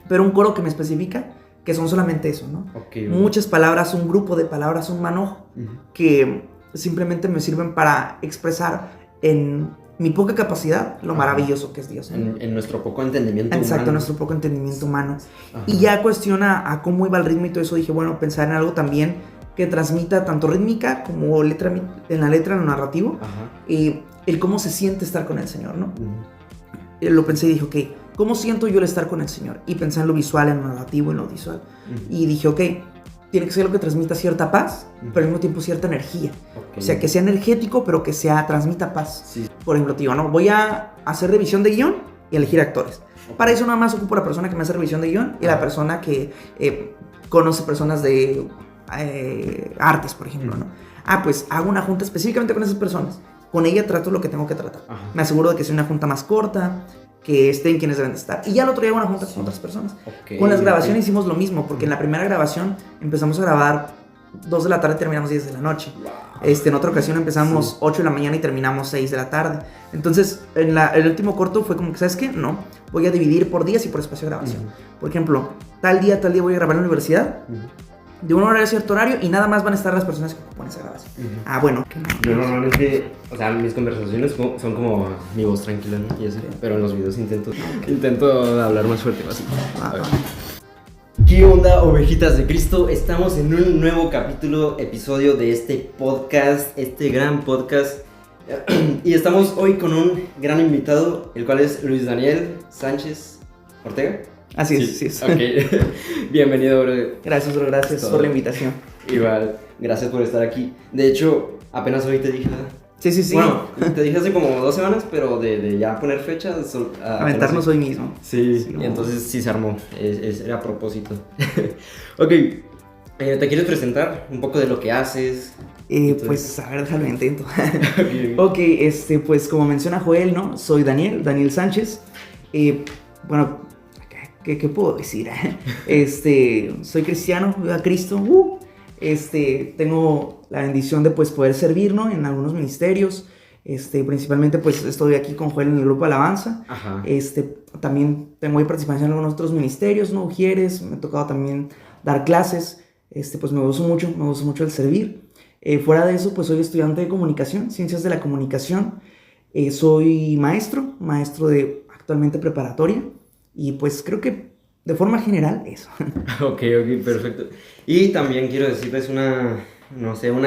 pero un coro que me especifica que son solamente eso, ¿no? Okay. Muchas palabras, un grupo de palabras, un manojo, que simplemente me sirven para expresar en mi poca capacidad lo maravilloso que es Dios, ¿no? En nuestro poco entendimiento Exacto, humano. nuestro poco entendimiento humano. Y ya cuestiona a cómo iba el ritmo y todo eso, dije, bueno, pensar en algo también que transmita tanto rítmica como letra, en la letra, en lo narrativo, el cómo se siente estar con el Señor, ¿no? Lo pensé y dije, ok, ¿cómo siento yo el estar con el Señor? Y pensé en lo visual, en lo narrativo, en lo visual. Y dije, ok, tiene que ser lo que transmita cierta paz, pero al mismo tiempo cierta energía. O sea, que sea energético, pero que transmita paz. Sí. Por ejemplo, tío, ¿no? Voy a hacer revisión de guión y elegir actores. Para eso nada más ocupo la persona que me hace revisión de guión y la persona que conoce personas de artes, por ejemplo, ¿no? Pues hago una junta específicamente con esas personas. Con ella trato lo que tengo que tratar. Me aseguro de que sea una junta más corta, que estén quienes deben de estar. Y ya el otro día hago una junta con otras personas. Con las grabaciones hicimos lo mismo, porque en la primera grabación empezamos a grabar 2 de la tarde y terminamos 10 de la noche. En otra ocasión empezamos 8 de la mañana y terminamos 6 de la tarde. Entonces, el último corto fue como que, ¿sabes qué? No, voy a dividir por días y por espacio de grabación. Por ejemplo, tal día voy a grabar en la universidad. De un horario a cierto horario y nada más van a estar las personas que ocupan esa grabación. Bueno. Yo normalmente, o sea, mis conversaciones son como mi voz tranquila, ¿no? Y eso, pero en los videos intento hablar más fuerte, así. ¿Qué onda, ovejitas de Cristo? Estamos en un nuevo episodio de este podcast, este gran podcast. Y estamos hoy con un gran invitado, el cual es Luis Daniel Sánchez Ortega. Así es. Ok. Bienvenido, bro. Gracias, bro. Gracias por la invitación. Igual, gracias por estar aquí. De hecho, apenas hoy te dije, ¿verdad? Sí. Bueno, te dije hace como 2 semanas, pero de ya poner fechas. Aventarnos hoy mismo. Sí, y entonces sí se armó. Era a propósito. Ok. ¿Te quieres presentar un poco de lo que haces? Pues, a ver, déjalo intento. Ok, pues como menciona Joel, ¿no? Soy Daniel Sánchez. Bueno, ¿qué puedo decir? Soy cristiano, vivo a Cristo. Tengo la bendición de pues poder servir, ¿no? En algunos ministerios. Principalmente pues estoy aquí con Joel en el grupo de alabanza. También tengo participación en algunos otros ministerios, ¿no? Ujieres, me ha tocado también dar clases. Pues me gusta mucho el servir. Fuera de eso, pues soy estudiante de comunicación, ciencias de la comunicación. Soy maestro de actualmente preparatoria. Y pues creo que de forma general eso. Ok, perfecto. Y también quiero decirles una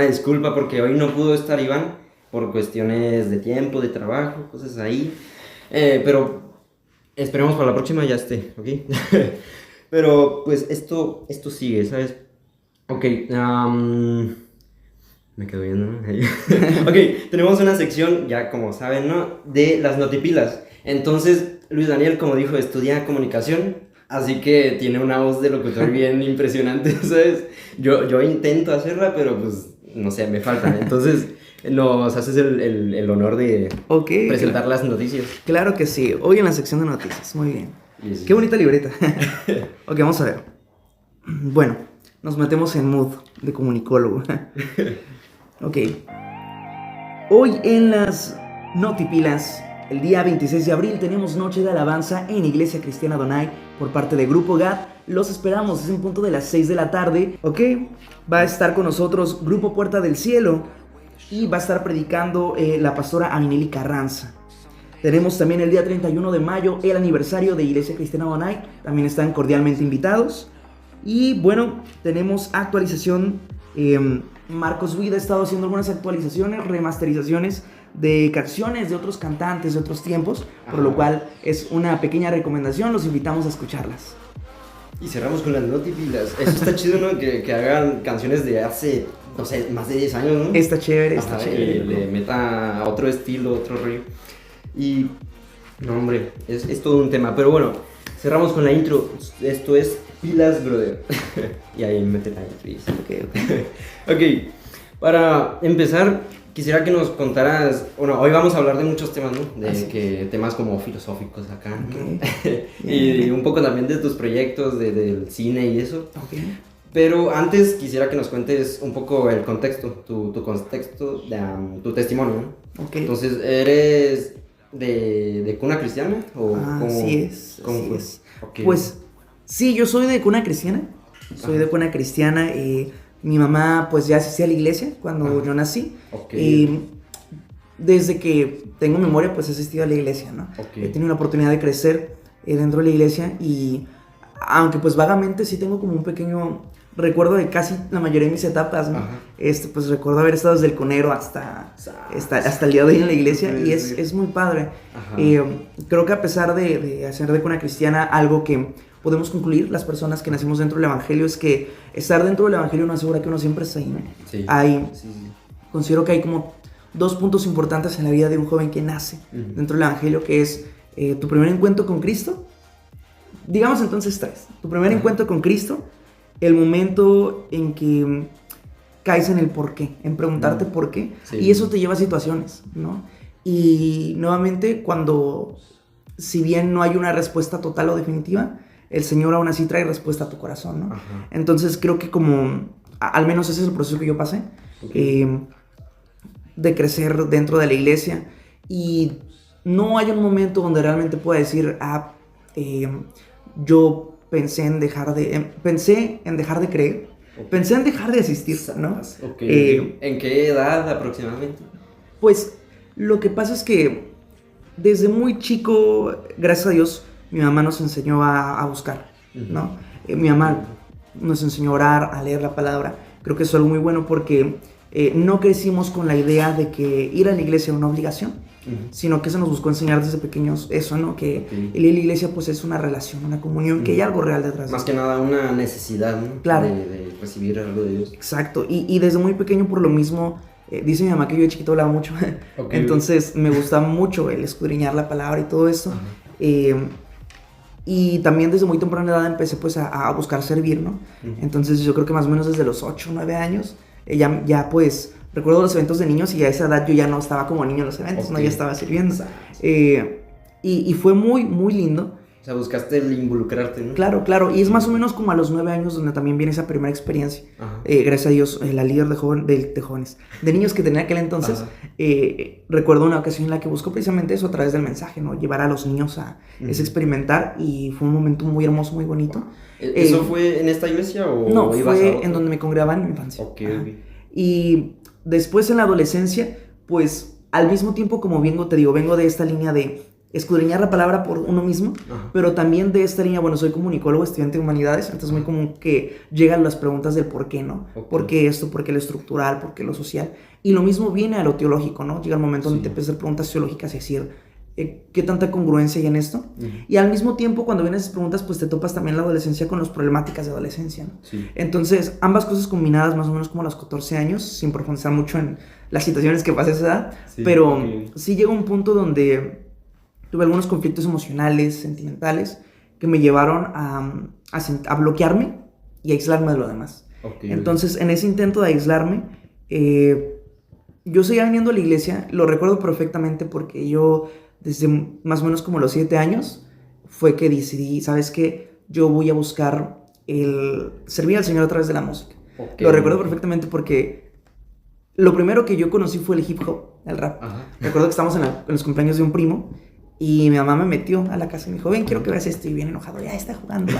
disculpa porque hoy no pudo estar Iván por cuestiones de tiempo, de trabajo, cosas ahí. Pero esperemos para la próxima ya esté, ¿ok? Pero pues esto sigue, ¿sabes? Ok, me quedo viendo, ¿no? Ok, tenemos una sección, ya como saben, ¿no? De las notipilas. Entonces, Luis Daniel, como dijo, estudia comunicación, así que tiene una voz de locutor bien impresionante, ¿sabes? Yo intento hacerla, pero pues, no sé, me falta. Entonces, nos haces el honor de presentar las noticias. Claro que sí, hoy en la sección de noticias, muy bien. Sí. Qué bonita libreta. Ok, vamos a ver. Bueno, nos metemos en mood de comunicólogo. Ok. Hoy en las notipilas, el día 26 de abril tenemos noche de alabanza en Iglesia Cristiana Adonai por parte de Grupo GAD. Los esperamos, es en punto de las 6 de la tarde, ¿ok? Va a estar con nosotros Grupo Puerta del Cielo y va a estar predicando la pastora Amineli Carranza. Tenemos también el día 31 de mayo el aniversario de Iglesia Cristiana Adonai, también están cordialmente invitados. Y bueno, tenemos actualización, Marcos Vida ha estado haciendo algunas actualizaciones, remasterizaciones de canciones de otros cantantes de otros tiempos, por lo cual es una pequeña recomendación, los invitamos a escucharlas. Y cerramos con las notipilas. Eso está chido, ¿no? Que hagan canciones de hace, no sé, más de 10 años, ¿no? Está chévere. Y le meta otro estilo, otro rollo. Y, no, hombre, es todo un tema. Pero bueno, cerramos con la intro. Esto es Pilas, brother. Y ahí mete la intro. Ok, para empezar, quisiera que nos contaras, bueno, hoy vamos a hablar de muchos temas, ¿no? Temas como filosóficos acá, y un poco también de tus proyectos, del cine y eso. Pero antes quisiera que nos cuentes un poco el contexto, tu contexto, tu testimonio, ¿no? Entonces, ¿eres de cuna cristiana? ¿O así es. ¿Cómo fue? Pues, Sí, yo soy de cuna cristiana. Soy Ajá. de cuna cristiana. Mi mamá, pues, ya asistía a la iglesia cuando Ajá. yo nací. Ok. Desde que tengo memoria, pues, he asistido a la iglesia, ¿no? Ok. He tenido la oportunidad de crecer dentro de la iglesia y, aunque, pues, vagamente sí tengo como un pequeño recuerdo de casi la mayoría de mis etapas, ¿no? Ajá. Pues, recuerdo haber estado desde el conero hasta el día de hoy en la iglesia y es muy padre. Ajá. Creo que a pesar de hacer de cuna cristiana, algo que podemos concluir las personas que nacimos dentro del evangelio es que estar dentro del evangelio no asegura que uno siempre esté ahí, ¿no? Sí. Sí. Considero que hay como dos puntos importantes en la vida de un joven que nace dentro del evangelio, que es tu primer encuentro con Cristo. Digamos entonces tres. Tu primer encuentro con Cristo, el momento en que caes en el por qué, en preguntarte por qué, y eso te lleva a situaciones, ¿no? Y nuevamente, cuando, si bien no hay una respuesta total o definitiva, el Señor aún así trae respuesta a tu corazón, ¿no? Ajá. Entonces creo que como, al menos ese es el proceso que yo pasé, de crecer dentro de la iglesia, y no hay un momento donde realmente pueda decir, yo pensé en dejar de creer, pensé en dejar de asistir, ¿no? ¿En qué edad aproximadamente? Pues lo que pasa es que desde muy chico, gracias a Dios, mi mamá nos enseñó a buscar, ¿no? Mi mamá nos enseñó a orar, a leer la palabra. Creo que eso es algo muy bueno porque no crecimos con la idea de que ir a la iglesia era una obligación, sino que se nos buscó enseñar desde pequeños eso, ¿no? Que ir a la iglesia pues es una relación, una comunión, que hay algo real detrás. Más que nada una necesidad, ¿no? Claro. De recibir algo de Dios. Exacto, y desde muy pequeño por lo mismo, dice mi mamá que yo de chiquito hablaba mucho, entonces me gusta mucho el escudriñar la palabra y todo eso. Y también desde muy temprana edad empecé pues a buscar servir, ¿no? Entonces yo creo que más o menos desde los 8 o 9 años, ya pues recuerdo los eventos de niños y a esa edad yo ya no estaba como niño en los eventos, ¿no? Ya estaba sirviendo. Y fue muy, muy lindo. O sea, buscaste el involucrarte, ¿no? Claro, y es más o menos como a los 9 años donde también viene esa primera experiencia. Gracias a Dios, la líder de jóvenes, de niños que tenía aquel entonces, recuerdo una ocasión en la que buscó precisamente eso a través del mensaje, ¿no? Llevar a los niños a ese experimentar, y fue un momento muy hermoso, muy bonito. ¿Eso fue en esta iglesia o no, ibas fue en donde me congregaba en mi infancia. Y después en la adolescencia, pues al mismo tiempo, como vengo de esta línea de escudriñar la palabra por uno mismo, pero también de esta línea, bueno, soy comunicólogo, estudiante de humanidades, entonces es muy común que llegan las preguntas del por qué, ¿no? ¿Por qué esto? ¿Por qué lo estructural? ¿Por qué lo social? Y lo mismo viene a lo teológico, ¿no? Llega el momento donde te empiezas a hacer preguntas teológicas y decir, ¿qué tanta congruencia hay en esto? Y al mismo tiempo, cuando vienen esas preguntas, pues te topas también la adolescencia con las problemáticas de adolescencia, ¿no? Entonces, ambas cosas combinadas más o menos como a los 14 años, sin profundizar mucho en las situaciones que pasé a esa edad, pero sí llegó un punto donde tuve algunos conflictos emocionales, sentimentales, que me llevaron a bloquearme y a aislarme de lo demás. Entonces, en ese intento de aislarme, yo seguía viniendo a la iglesia, lo recuerdo perfectamente porque yo, desde más o menos como los 7 años, fue que decidí, ¿sabes qué? Yo voy a buscar el servir al Señor a través de la música. Lo recuerdo perfectamente porque lo primero que yo conocí fue el hip hop, el rap. Recuerdo que estábamos en los cumpleaños de un primo, y mi mamá me metió a la casa y me dijo, ven, quiero que veas esto, y bien enojado, ya está jugando.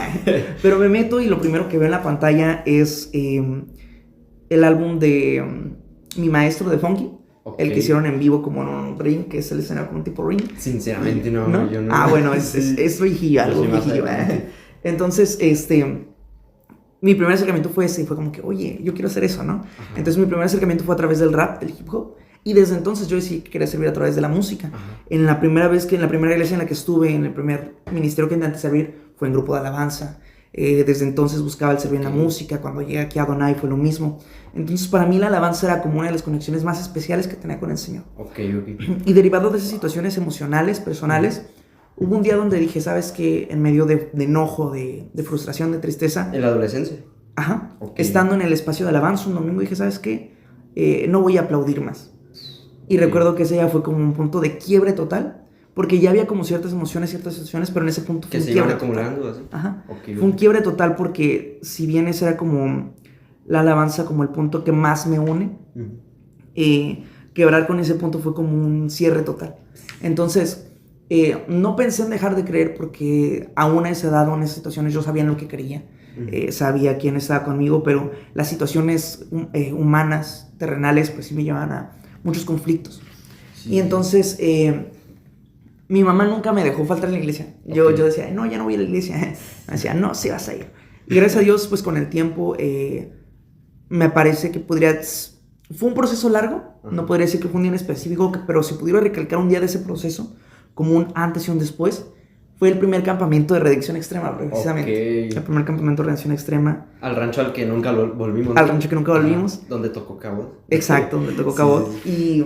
Pero me meto y lo primero que veo en la pantalla es el álbum de Mi Maestro de Funky, el que hicieron en vivo como en un ring, que es el escenario como un tipo ring. Sinceramente no, yo no. Bueno, es viejillo, algo viejillo. Entonces, mi primer acercamiento fue ese, y fue como que, oye, yo quiero hacer eso, ¿no? Entonces mi primer acercamiento fue a través del rap, del hip hop. Y desde entonces yo decidí que quería servir a través de la música. En la primera iglesia en la que estuve, en el primer ministerio que intenté servir, fue en grupo de alabanza. Desde entonces buscaba el servir en la música. Cuando llegué aquí a Adonai fue lo mismo. Entonces para mí la alabanza era como una de las conexiones más especiales que tenía con el Señor. Y derivado de esas situaciones emocionales, personales, hubo un día donde dije, ¿sabes qué? En medio de enojo, de frustración, de tristeza. ¿En la adolescencia? Estando en el espacio de alabanza un domingo, dije, ¿sabes qué? No voy a aplaudir más. Y recuerdo que ese ya fue como un punto de quiebre total, porque ya había como ciertas emociones, ciertas situaciones, pero en ese punto fue un quiebre total. Fue un quiebre total porque si bien ese era como la alabanza, como el punto que más me une, quebrar con ese punto fue como un cierre total. Entonces, No pensé en dejar de creer porque aún a esa edad o en esas situaciones yo sabía en lo que creía. Sabía quién estaba conmigo, pero las situaciones humanas, terrenales, pues sí me llevaban a muchos conflictos. Sí. Y entonces, mi mamá nunca me dejó faltar en la iglesia. Yo decía, no, ya no voy a la iglesia. Me decía, no, sí vas a ir. Y gracias a Dios, pues con el tiempo, me parece que fue un proceso largo. No podría decir que fue un día en específico, pero si pudiera recalcar un día de ese proceso, como un antes y un después, fue el primer campamento de redención extrema, precisamente. El primer campamento de redención extrema. Al rancho al que nunca volvimos. Al rancho que nunca volvimos. Donde tocó Cabot. Exacto, donde tocó Cabot. Sí.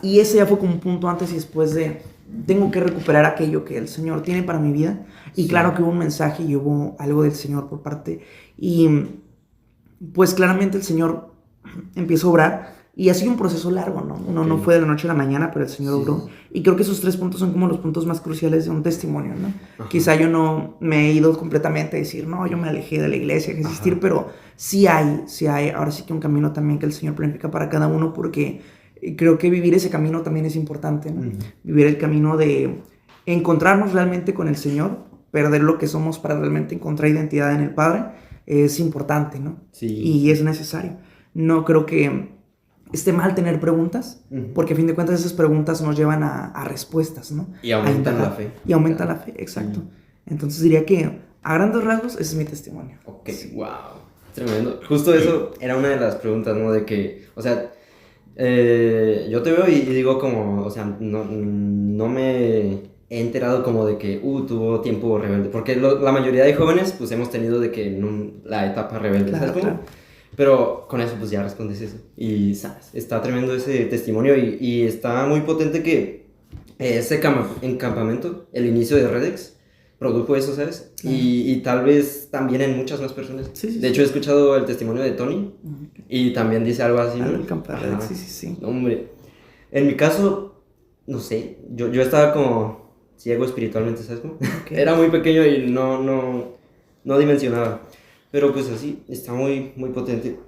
Y ese ya fue como un punto antes y después de... Tengo que recuperar aquello que el Señor tiene para mi vida. Y claro que hubo un mensaje y hubo algo del Señor por parte. Y pues claramente el Señor empieza a obrar. Y ha sido un proceso largo, ¿no? No fue de la noche a la mañana, pero el Señor obró. Y creo que esos 3 puntos son como los puntos más cruciales de un testimonio, ¿no? Ajá. Quizá yo no me he ido completamente a decir, no, yo me alejé de la iglesia, que existir, ajá, pero sí hay, ahora sí que un camino también que el Señor planifica para cada uno, porque creo que vivir ese camino también es importante, ¿no? Vivir el camino de encontrarnos realmente con el Señor, perder lo que somos para realmente encontrar identidad en el Padre, es importante, ¿no? Sí. Y es necesario. No creo que esté mal tener preguntas, porque a fin de cuentas esas preguntas nos llevan a respuestas, ¿no? Y aumentan la fe. Y aumentan la fe, exacto. Entonces diría que, a grandes rasgos, ese es mi testimonio. Ok, wow, tremendo. Justo eso era una de las preguntas, ¿no? De que, o sea, yo te veo y digo como, o sea, no me he enterado como de que, tuvo tiempo rebelde, porque la mayoría de jóvenes, pues, hemos tenido de que la etapa rebelde, claro, ¿sabes? Claro. Pero con eso pues ya respondes eso. Y ¿sabes? Está tremendo ese testimonio y está muy potente que ese campamento, el inicio de Redex, produjo eso, ¿sabes? Claro. Y tal vez también en muchas más personas. Sí. De hecho he escuchado el testimonio de Tony y también dice algo así, ¿no? El campo de Redex, sí. Hombre, en mi caso, no sé, yo estaba como ciego espiritualmente, ¿sabes? Era muy pequeño y no dimensionaba. Pero pues así, está muy, muy potente.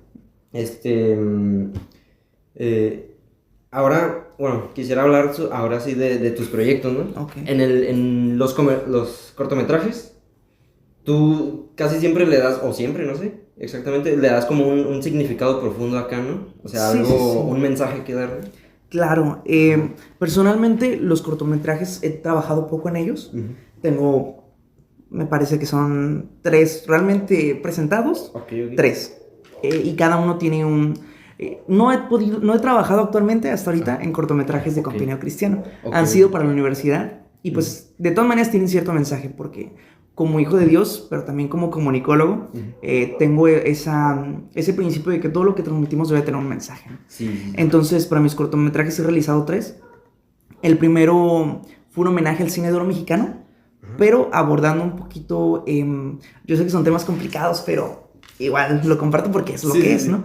Ahora, bueno, quisiera hablar ahora sí de tus proyectos, ¿no? Okay. En los cortometrajes, tú casi siempre le das, o siempre, no sé, exactamente, le das como un significado profundo acá, ¿no? O sea, sí. Un mensaje que dar. Claro, personalmente los cortometrajes he trabajado poco en ellos. Tengo... Me parece que son 3 realmente presentados. Okay. 3. Y cada uno tiene un... No he trabajado actualmente hasta ahorita en cortometrajes de contenido cristiano. Han sido para la universidad. Y pues de todas maneras tienen cierto mensaje. Porque como hijo de Dios, pero también como comunicólogo, tengo ese principio de que todo lo que transmitimos debe tener un mensaje. Sí. Entonces para mis cortometrajes he realizado 3. El primero fue un homenaje al cine de oro mexicano, pero abordando un poquito, yo sé que son temas complicados, pero igual lo comparto porque es lo que es, ¿no?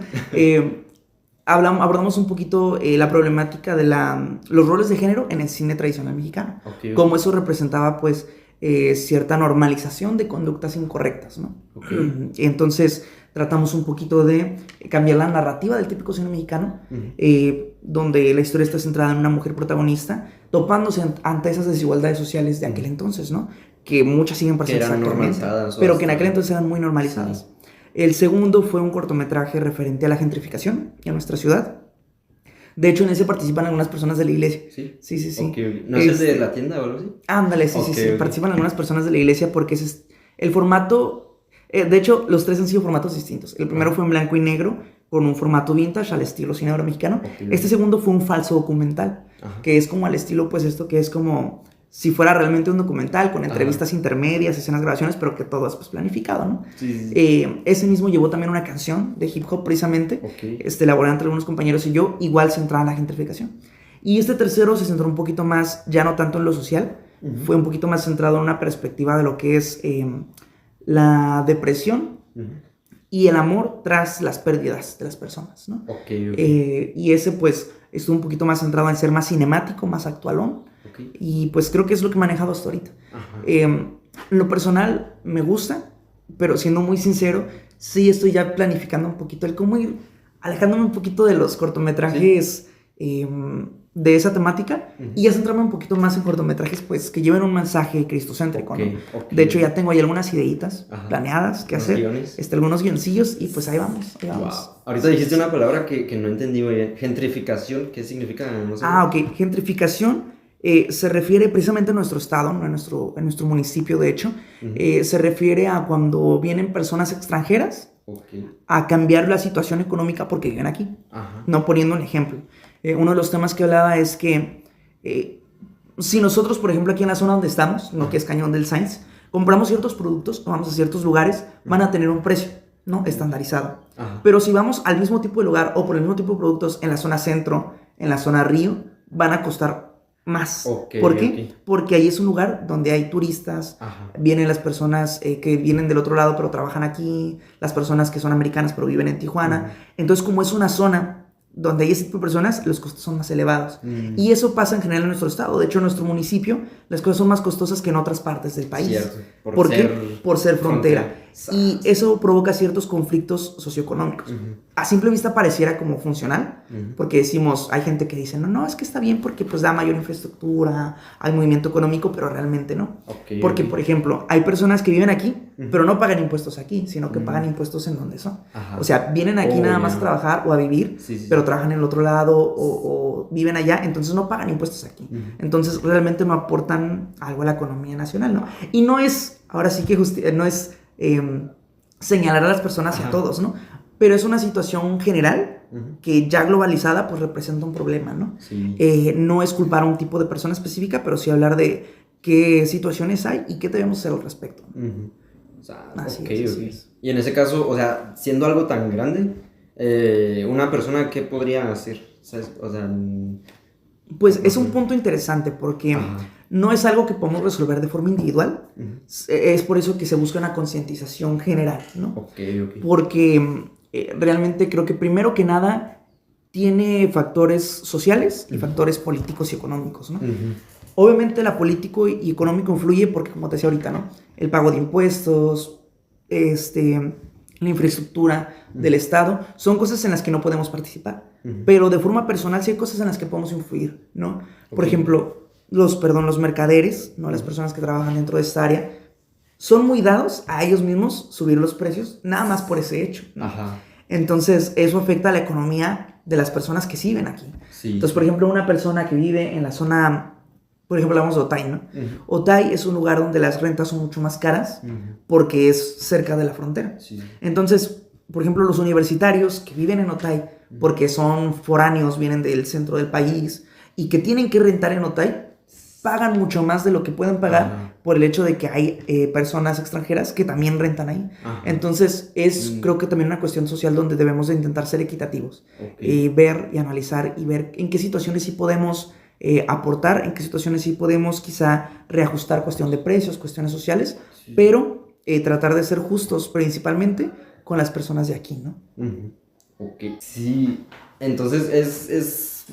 Abordamos un poquito la problemática de los roles de género en el cine tradicional mexicano. Cómo eso representaba, pues, cierta normalización de conductas incorrectas, ¿no? Entonces, tratamos un poquito de cambiar la narrativa del típico cine mexicano, donde la historia está centrada en una mujer protagonista, topándose ante esas desigualdades sociales de aquel entonces, ¿no? Que muchas siguen presentes actualmente, pero que en aquel entonces eran muy normalizadas. Sí. El segundo fue un cortometraje referente a la gentrificación en nuestra ciudad. De hecho, en ese participan algunas personas de la iglesia. Sí. Okay. ¿No es el de la tienda o algo así? Ándale, sí. Participan algunas personas de la iglesia porque ese es el formato. De hecho, los 3 han sido formatos distintos. El primero fue en blanco y negro, con un formato vintage al estilo cine oro mexicano. Este segundo fue un falso documental, que es como al estilo, pues esto que es como si fuera realmente un documental, con entrevistas intermedias, escenas, grabaciones, pero que todo es pues planificado, ¿no? Sí. Ese mismo llevó también una canción de hip hop, precisamente, elaborada entre algunos compañeros y yo, igual centrada en la gentrificación. Y este tercero se centró un poquito más, ya no tanto en lo social, fue un poquito más centrado en una perspectiva de lo que es la depresión y el amor tras las pérdidas de las personas, ¿no? Y ese, pues, estuvo un poquito más centrado en ser más cinemático, más actualón. Y pues creo que es lo que he manejado hasta ahorita. En lo personal me gusta, pero siendo muy sincero, sí estoy ya planificando un poquito el cómo ir alejándome un poquito de los cortometrajes de esa temática y ya centrarme un poquito más en cortometrajes pues que lleven un mensaje cristocéntrico, ¿no? De hecho ya tengo ahí algunas ideitas planeadas que hacer, algunos guioncillos y pues ahí vamos. Wow. Ahorita dijiste una palabra que no entendí muy bien, gentrificación, ¿qué significa? No sé. Ok, gentrificación se refiere precisamente a nuestro estado, ¿no? en nuestro municipio de hecho, se refiere a cuando vienen personas extranjeras a cambiar la situación económica porque viven aquí, no poniendo un ejemplo. Uno de los temas que hablaba es que si nosotros, por ejemplo, aquí en la zona donde estamos, ¿no? que es Cañón del Sainz, compramos ciertos productos, vamos a ciertos lugares, van a tener un precio, ¿no? estandarizado. Pero si vamos al mismo tipo de lugar o por el mismo tipo de productos en la zona centro, en la zona río, van a costar más. ¿Por qué? Porque ahí es un lugar donde hay turistas, vienen las personas que vienen del otro lado pero trabajan aquí, las personas que son americanas pero viven en Tijuana. Entonces, como es una zona donde hay ese tipo de personas, los costos son más elevados. Y eso pasa en general en nuestro estado. De hecho, en nuestro municipio, las cosas son más costosas que en otras partes del país. Cierto. ¿Por qué? Por ser frontera. Y eso provoca ciertos conflictos socioeconómicos. A simple vista pareciera como funcional, porque decimos, hay gente que dice, no, es que está bien porque pues da mayor infraestructura, hay movimiento económico, pero realmente no. Porque, por ejemplo, hay personas que viven aquí, pero no pagan impuestos aquí, sino que pagan impuestos en donde son. O sea, vienen aquí nada más a trabajar o a vivir, pero trabajan en el otro lado o viven allá, entonces no pagan impuestos aquí. Entonces realmente no aportan algo a la economía nacional, ¿no? Y no es, ahora sí que no es señalar a las personas y a todos, ¿no? Pero es una situación general que ya globalizada pues representa un problema, ¿no? No es culpar a un tipo de persona específica, pero sí hablar de qué situaciones hay y qué debemos hacer al respecto. O sea, así es. Y en ese caso, o sea, siendo algo tan grande, una persona, ¿qué podría hacer? ¿Sabes? O sea... Pues es un punto interesante porque no es algo que podemos resolver de forma individual. Es por eso que se busca una concientización general, ¿no? Porque realmente creo que primero que nada tiene factores sociales y factores políticos y económicos, ¿no? Obviamente la político y económico influye porque, como te decía ahorita, ¿no? El pago de impuestos, la infraestructura del Estado, son cosas en las que no podemos participar. Pero de forma personal sí hay cosas en las que podemos influir, ¿no? Por ejemplo, los mercaderes, ¿no? Las personas que trabajan dentro de esta área, son muy dados a ellos mismos subir los precios, nada más por ese hecho, ¿no? Entonces, eso afecta a la economía de las personas que sí viven aquí. Entonces, por ejemplo, una persona que vive en la zona, por ejemplo, hablamos de Otay, ¿no? Otay es un lugar donde las rentas son mucho más caras porque es cerca de la frontera. Entonces, por ejemplo, los universitarios que viven en Otay porque son foráneos, vienen del centro del país y que tienen que rentar en Otay, pagan mucho más de lo que pueden pagar por el hecho de que hay personas extranjeras que también rentan ahí. Entonces, creo que también una cuestión social donde debemos de intentar ser equitativos. Ver y analizar y ver en qué situaciones sí podemos aportar, en qué situaciones sí podemos quizá reajustar cuestión de precios, cuestiones sociales, pero tratar de ser justos principalmente con las personas de aquí, ¿no? Sí, entonces es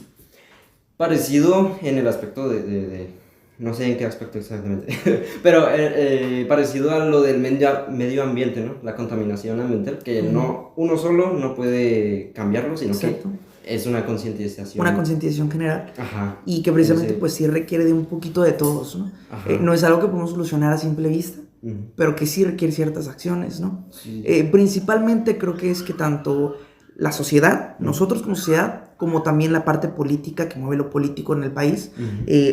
parecido en el aspecto de no sé en qué aspecto exactamente, pero parecido a lo del medio ambiente, ¿no? La contaminación ambiental, que uno solo no puede cambiarlo, sino que es una concientización. Una concientización general. Y que precisamente pues sí requiere de un poquito de todos, ¿no? No es algo que podemos solucionar a simple vista, pero que sí requiere ciertas acciones, ¿no? Principalmente creo que es que tanto la sociedad, nosotros como sociedad, como también la parte política que mueve lo político en el país,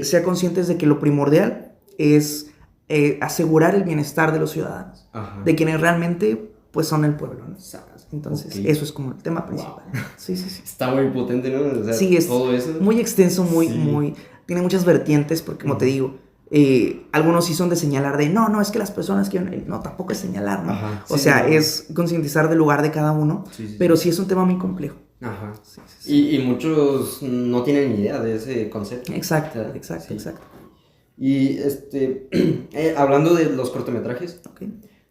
sea conscientes de que lo primordial es asegurar el bienestar de los ciudadanos, de quienes realmente pues son el pueblo, ¿no? Entonces, eso es como el tema principal. Sí. Está muy potente, ¿no? O sea, sí, es todo eso. Muy extenso, muy... Tiene muchas vertientes, porque como te digo, algunos sí son de señalar de, no, es que las personas que... No, tampoco es señalar, ¿no? O sea, es concientizar del lugar de cada uno, pero sí es un tema muy complejo. Y muchos no tienen ni idea de ese concepto. Exacto. Y hablando de los cortometrajes,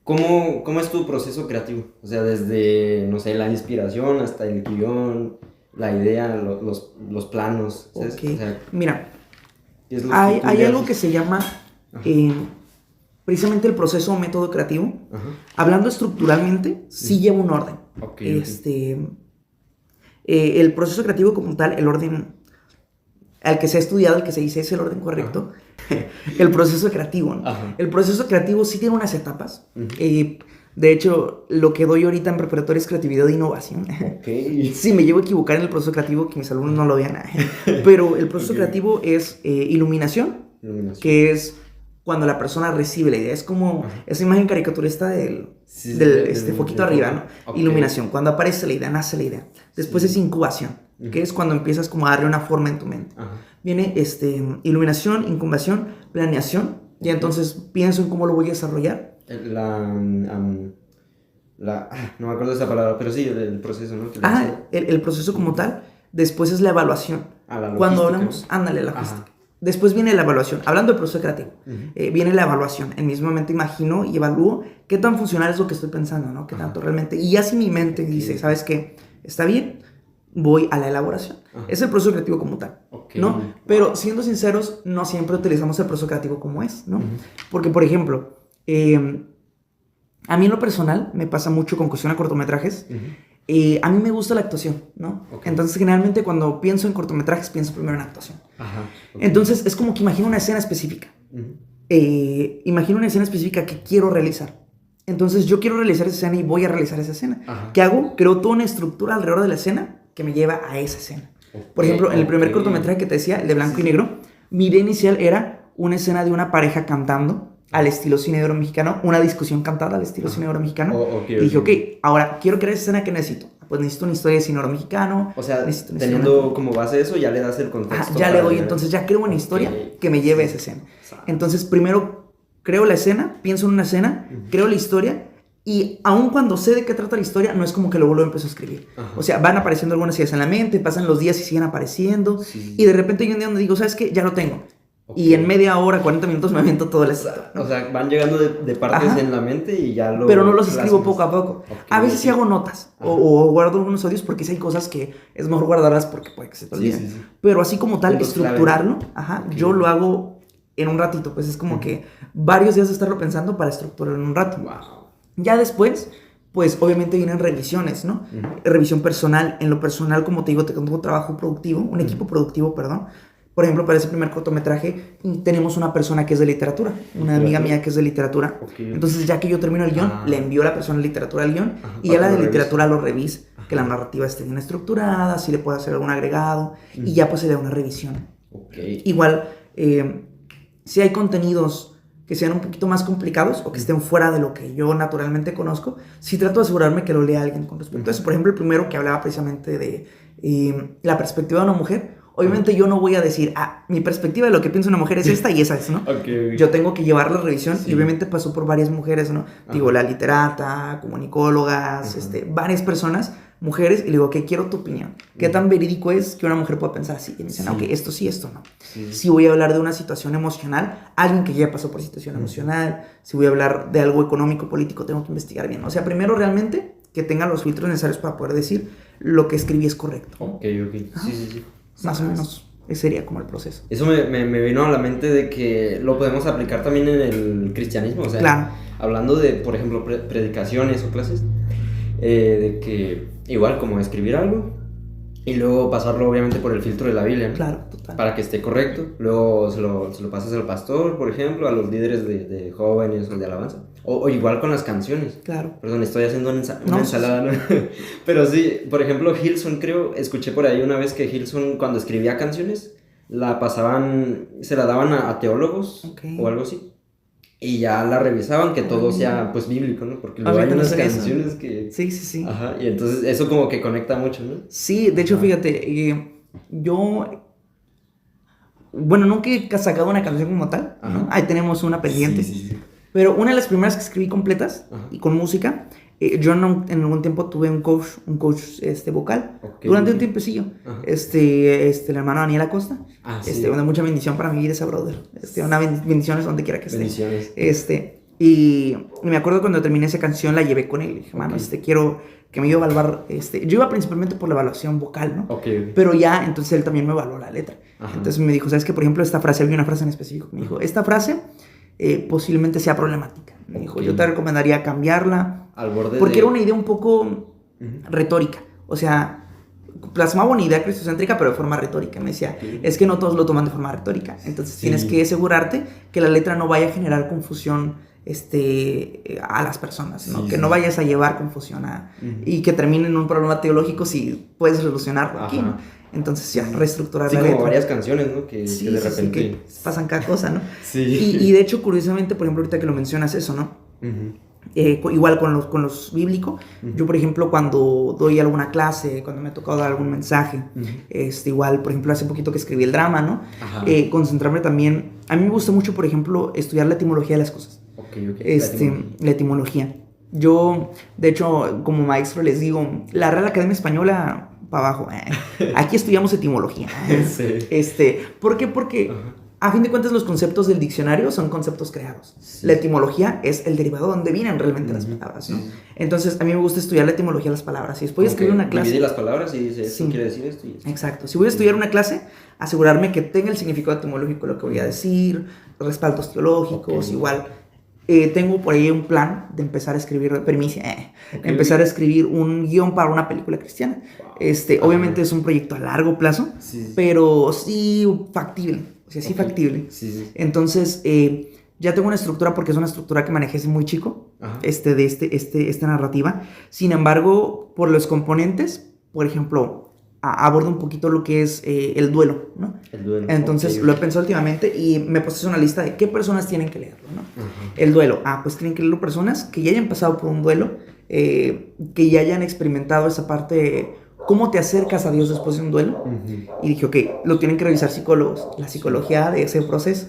¿cómo es tu proceso creativo? O sea, desde, no sé, la inspiración hasta el guión, la idea, los planos, ¿sabes? O sea, mira, hay algo que se llama precisamente el proceso o método creativo. Hablando estructuralmente, sí lleva un orden. El proceso creativo como tal, el orden... al que se ha estudiado, al que se dice es el orden correcto, el proceso creativo, ¿no? El proceso creativo sí tiene unas etapas. De hecho, lo que doy ahorita en preparatoria es creatividad e innovación. Sí, me llevo a equivocar en el proceso creativo, que mis alumnos no lo vean. Pero el proceso creativo es iluminación, que es cuando la persona recibe la idea. Es como esa imagen caricaturista del foquito arriba, ¿no? Iluminación, cuando aparece la idea, nace la idea. Después es incubación, que es cuando empiezas como a darle una forma en tu mente. Viene iluminación, incubación, planeación. Y entonces pienso en cómo lo voy a desarrollar. No me acuerdo de esa palabra, pero sí, el proceso, ¿no? El proceso como tal. Después es la evaluación. La logística. Cuando hablamos, ándale, la logística. Después viene la evaluación. Hablando del proceso creativo, viene la evaluación. En mi mente imagino y evalúo qué tan funcional es lo que estoy pensando, ¿no? Qué tanto realmente. Y así mi mente dice, ¿sabes qué? Está bien, voy a la elaboración. Es el proceso creativo como tal, ¿no? Pero siendo sinceros, no siempre utilizamos el proceso creativo como es, ¿no? Porque, por ejemplo, a mí en lo personal me pasa mucho con cuestión de cortometrajes. A mí me gusta la actuación, ¿no? Entonces, generalmente cuando pienso en cortometrajes, pienso primero en actuación. Entonces, es como que imagino una escena específica. Imagino una escena específica que quiero realizar. Entonces, yo quiero realizar esa escena y voy a realizar esa escena. ¿Qué hago? Creo toda una estructura alrededor de la escena que me lleva a esa escena. Por ejemplo, en el primer cortometraje que te decía, el de blanco y negro, mi idea inicial era una escena de una pareja cantando al estilo cine de oro mexicano, una discusión cantada al estilo cine de oro mexicano. Y dije, ok, ahora quiero crear esa escena que necesito. Pues necesito una historia de cine de oro mexicano. O sea, teniendo como base eso, ya le das el contexto. Ya le doy, entonces ya creo una historia que me lleve a esa escena. Entonces, primero creo la escena, pienso en una escena, creo la historia. Y aun cuando sé de qué trata la historia, no es como que luego lo empiezo a escribir. O sea, van apareciendo algunas ideas en la mente, pasan los días y siguen apareciendo. Y de repente hay un día donde digo, ¿sabes qué? Ya lo tengo. Y en media hora, 40 minutos me aviento todo el esto, ¿no? O sea, van llegando de partes en la mente y ya lo... Pero no los escribo poco a poco. A veces sí hago notas o guardo algunos audios porque sí hay cosas que es mejor guardarlas porque puede que se te olviden. Pero así como tal, estructurarlo, yo lo hago en un ratito. Pues es como que varios días de estarlo pensando para estructurarlo en un rato. Ya después, pues obviamente vienen revisiones, ¿no? Revisión personal. En lo personal, como te digo, tengo un trabajo productivo, un equipo productivo, perdón. Por ejemplo, para ese primer cortometraje tenemos una persona que es de literatura, una amiga mía que es de literatura. Entonces, ya que yo termino el guión, le envío a la persona de literatura el guión y ya la de literatura lo revisa, que la narrativa esté bien estructurada, si le puede hacer algún agregado y ya pues se le da una revisión. Igual, si hay contenidos que sean un poquito más complicados o que estén fuera de lo que yo naturalmente conozco, sí trato de asegurarme que lo lea alguien con respecto a eso. Por ejemplo, el primero que hablaba precisamente de la perspectiva de una mujer. Obviamente yo no voy a decir, mi perspectiva de lo que piensa una mujer es esta y esa es, ¿no? Yo tengo que llevar la revisión y obviamente pasó por varias mujeres, ¿no? Digo, la literata, comunicólogas, varias personas, mujeres, y le digo, ok, quiero tu opinión. ¿Qué tan verídico es que una mujer pueda pensar así? Y me dicen, ok, esto sí, esto no. Si voy a hablar de una situación emocional, alguien que ya pasó por situación emocional, si voy a hablar de algo económico, político, tengo que investigar bien. O sea, primero realmente que tenga los filtros necesarios para poder decir lo que escribí es correcto. Sí. Más o menos, ese sería como el proceso. Eso me vino a la mente de que lo podemos aplicar también en el cristianismo. O sea, hablando de, por ejemplo, predicaciones o clases, de que igual como escribir algo y luego pasarlo obviamente por el filtro de la Biblia, ¿no? Claro, total. Para que esté correcto. Luego se lo pasas al pastor, por ejemplo, a los líderes de jóvenes o de alabanza. O igual con las canciones. Claro. Perdón, estoy haciendo una ensalada, ¿no? Pero sí, por ejemplo, Hillsong, creo, escuché por ahí una vez que Hillsong, cuando escribía canciones, la pasaban, se la daban a teólogos o algo así. Y ya la revisaban, que todo sea, pues, bíblico, ¿no? Porque luego hay unas canciones que... Sí. Ajá, y entonces eso como que conecta mucho, ¿no? Sí, de hecho, fíjate, yo... Bueno, nunca he sacado una canción como tal, ¿no? Ahí tenemos una pendiente. Sí. Pero una de las primeras que escribí completas y con música, yo en algún tiempo tuve un coach vocal, durante un tiempecillo, el hermano Daniel Acosta, una mucha bendición para mi vida esa brother, una bendiciones donde quiera que esté. Bendiciones. Y me acuerdo cuando terminé esa canción la llevé con él, dije, mano, quiero que me iba a evaluar, yo iba principalmente por la evaluación vocal, ¿no? Pero ya, entonces él también me evaluó la letra. Entonces me dijo, ¿sabes qué? Por ejemplo, esta frase, había una frase en específico, me dijo, esta frase posiblemente sea problemática. Me dijo, yo te recomendaría cambiarla. Al borde porque era una idea un poco retórica. O sea, plasmaba una idea cristocéntrica, pero de forma retórica. Me decía, es que no todos lo toman de forma retórica. Entonces tienes que asegurarte que la letra no vaya a generar confusión a las personas, ¿no? Que no vayas a llevar confusión y que termine en un problema teológico si puedes solucionarlo aquí, ¿no? Entonces ya, reestructurar la letra. Como varias canciones, ¿no? Que de repente... que pasan cada cosa, ¿no? Sí. Y de hecho, curiosamente, por ejemplo, ahorita que lo mencionas eso, ¿no? Igual con los bíblicos, yo por ejemplo cuando doy alguna clase, cuando me ha tocado dar algún mensaje, igual por ejemplo hace poquito que escribí el drama, ¿no? Concentrarme también, a mí me gusta mucho por ejemplo estudiar la etimología de las cosas. La etimología. Yo de hecho como maestro les digo, la Real Academia Española para abajo, aquí estudiamos etimología. Sí. ¿Por qué? Porque a fin de cuentas los conceptos del diccionario son conceptos creados. La etimología es el derivado donde vienen realmente las palabras, ¿no? Entonces a mí me gusta estudiar la etimología de las palabras. Si después de escribir una clase... Divide las palabras y dice, esto quiere decir esto y esto. Exacto. Si voy a estudiar una clase, asegurarme que tenga el significado etimológico de lo que voy a decir, respaldos teológicos, igual... tengo por ahí un plan de empezar a escribir, empezar a escribir un guión para una película cristiana. Obviamente es un proyecto a largo plazo, pero sí factible. O sea, sí factible. Entonces, ya tengo una estructura porque es una estructura que manejé desde muy chico, de esta narrativa. Sin embargo, por los componentes, por ejemplo, abordo un poquito lo que es el duelo, ¿no? El duelo. Entonces, lo he pensado últimamente y me puse una lista de qué personas tienen que leerlo, ¿no? El duelo. Pues tienen que leerlo personas que ya hayan pasado por un duelo, que ya hayan experimentado esa parte, cómo te acercas a Dios después de un duelo. Y dije, ok, lo tienen que revisar psicólogos, la psicología de ese proceso.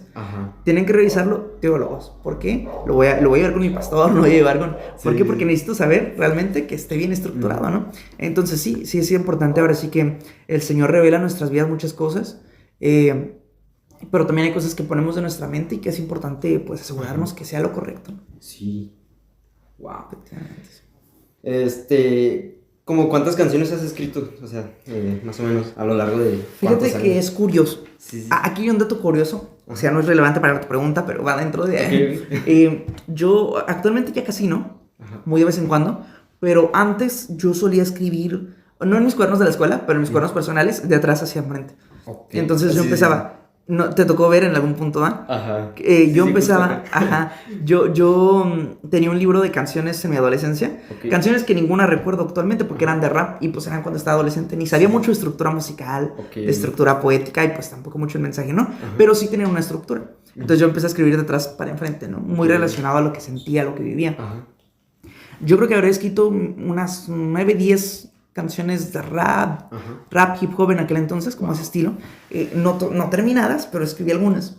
Tienen que revisarlo teólogos. ¿Por qué? Lo voy a llevar con mi pastor, lo voy a llevar con... ¿Por qué? Porque necesito saber realmente que esté bien estructurado, ¿no? Entonces sí es importante. Ahora sí que el Señor revela en nuestras vidas muchas cosas, pero también hay cosas que ponemos de nuestra mente y que es importante, pues, asegurarnos que sea lo correcto. Sí. Wow. ¿Cómo cuántas canciones has escrito? O sea, más o menos a lo largo de... Fíjate que es curioso. Aquí hay un dato curioso. O sea, no es relevante para tu pregunta, pero va dentro de... yo actualmente ya casi no. Muy de vez en cuando. Pero antes yo solía escribir... No en mis cuadernos de la escuela, pero en mis cuadernos personales, de atrás hacia enfrente. Entonces yo empezaba... No, ¿te tocó ver en algún punto, yo empezaba, yo tenía un libro de canciones en mi adolescencia, canciones que ninguna recuerdo actualmente porque eran de rap y pues eran cuando estaba adolescente, ni sabía mucho de estructura musical, de estructura poética y pues tampoco mucho el mensaje, ¿no? Pero sí tenían una estructura. Entonces yo empecé a escribir de atrás para enfrente, ¿no? Muy relacionado a lo que sentía, a lo que vivía. Yo creo que habré escrito unas 9, 10 canciones de rap, hip hop en aquel entonces, como ese estilo, no terminadas, pero escribí algunas.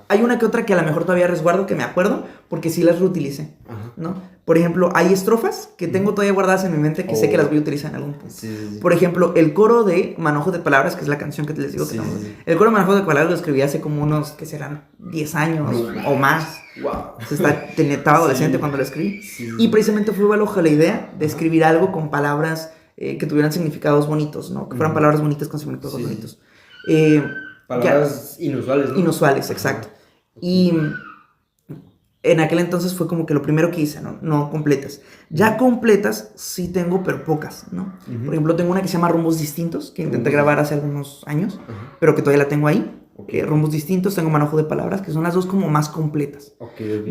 Hay una que otra que a lo mejor todavía resguardo, que me acuerdo, porque sí las reutilicé, ¿no? Por ejemplo, hay estrofas que tengo todavía guardadas en mi mente que sé que las voy a utilizar en algún punto. Por ejemplo, el coro de Manojo de Palabras, que es la canción que les digo que estamos... El coro de Manojo de Palabras lo escribí hace como unos, que serán 10 años o más. Estaba adolescente cuando lo escribí. Y precisamente fue bajo la idea de escribir algo con palabras que tuvieran significados bonitos, ¿no? Que fueran palabras bonitas con significados bonitos. Palabras inusuales, ¿no? Inusuales, exacto. Y en aquel entonces fue como que lo primero que hice, ¿no? No completas. Ya completas sí tengo, pero pocas, ¿no? Por ejemplo, tengo una que se llama Rumbos Distintos, que intenté grabar hace algunos años, pero que todavía la tengo ahí. Rumbos Distintos, tengo Manojo de Palabras, que son las dos como más completas.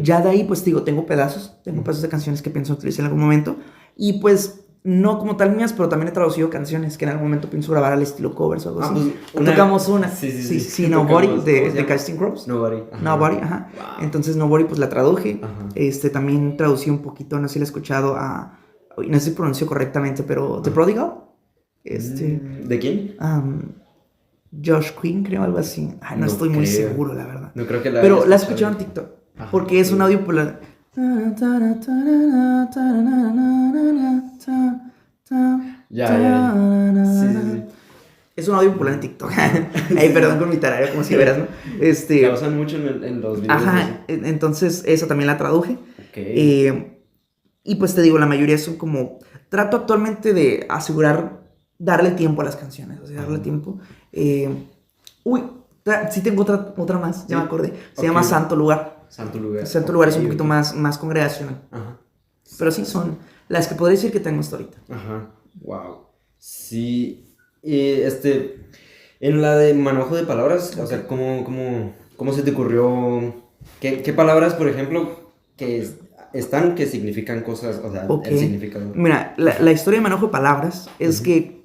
Ya de ahí, pues digo, tengo pedazos de canciones que pienso utilizar en algún momento. Y pues... no como tal mías, pero también he traducido canciones que en algún momento pienso grabar al estilo covers o algo así. Pues tocamos una. Sí, Nobody de Casting Crops. Nobody, ajá. Wow. Entonces Nobody pues la traduje. También traducí un poquito, no sé si la he escuchado no sé si pronuncio correctamente, pero The Prodigal. ¿De quién? Josh Quinn, creo, algo así. No estoy muy seguro, la verdad. No creo que la pero la he escuchado en TikTok. Porque es un audio popular. Sí. Es un audio popular en TikTok. Ay, perdón con mi tarea, como si verás, ¿no? La usan mucho en los videos. Entonces esa también la traduje. Y pues te digo, la mayoría son como... Trato actualmente de darle tiempo a las canciones, o sea, darle tiempo. Sí tengo otra más, ya me acordé. Se llama Santo Lugar. Santo Lugar es un poquito más congregacional. Pero sí, son las que podría decir que tengo hasta ahorita. Wow. Sí. Y en la de manojo de palabras, o sea, ¿cómo se te ocurrió? ¿Qué palabras, por ejemplo, que significan cosas, o sea, Ok. el significado? Mira, la historia de manejo de palabras es que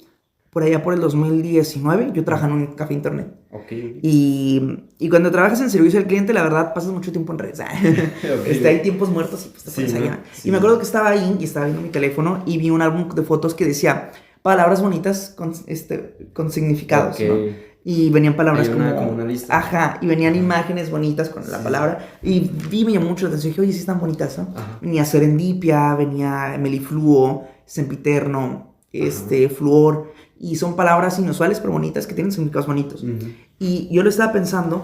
por allá por el 2019 yo trabajaba en un café internet. Ok. Y cuando trabajas en servicio al cliente, la verdad, pasas mucho tiempo en redes. Ok. Hay tiempos muertos y pues te Sí, pones ¿no? allá. Sí, Y me sí. acuerdo que estaba ahí y estaba viendo mi teléfono y vi un álbum de fotos que decía palabras bonitas con significados, Ok. ¿no? Y venían palabras Hay como una lista. Ajá, y venían Ajá. imágenes bonitas con la Sí. palabra. Y me llamó mucho la atención. Dije, oye, sí están bonitas, ¿no? Ajá. Venía serendipia, venía melifluo, sempiterno, Ajá. fluor. Y son palabras inusuales pero bonitas que tienen significados bonitos. Ujú. Y yo lo estaba pensando,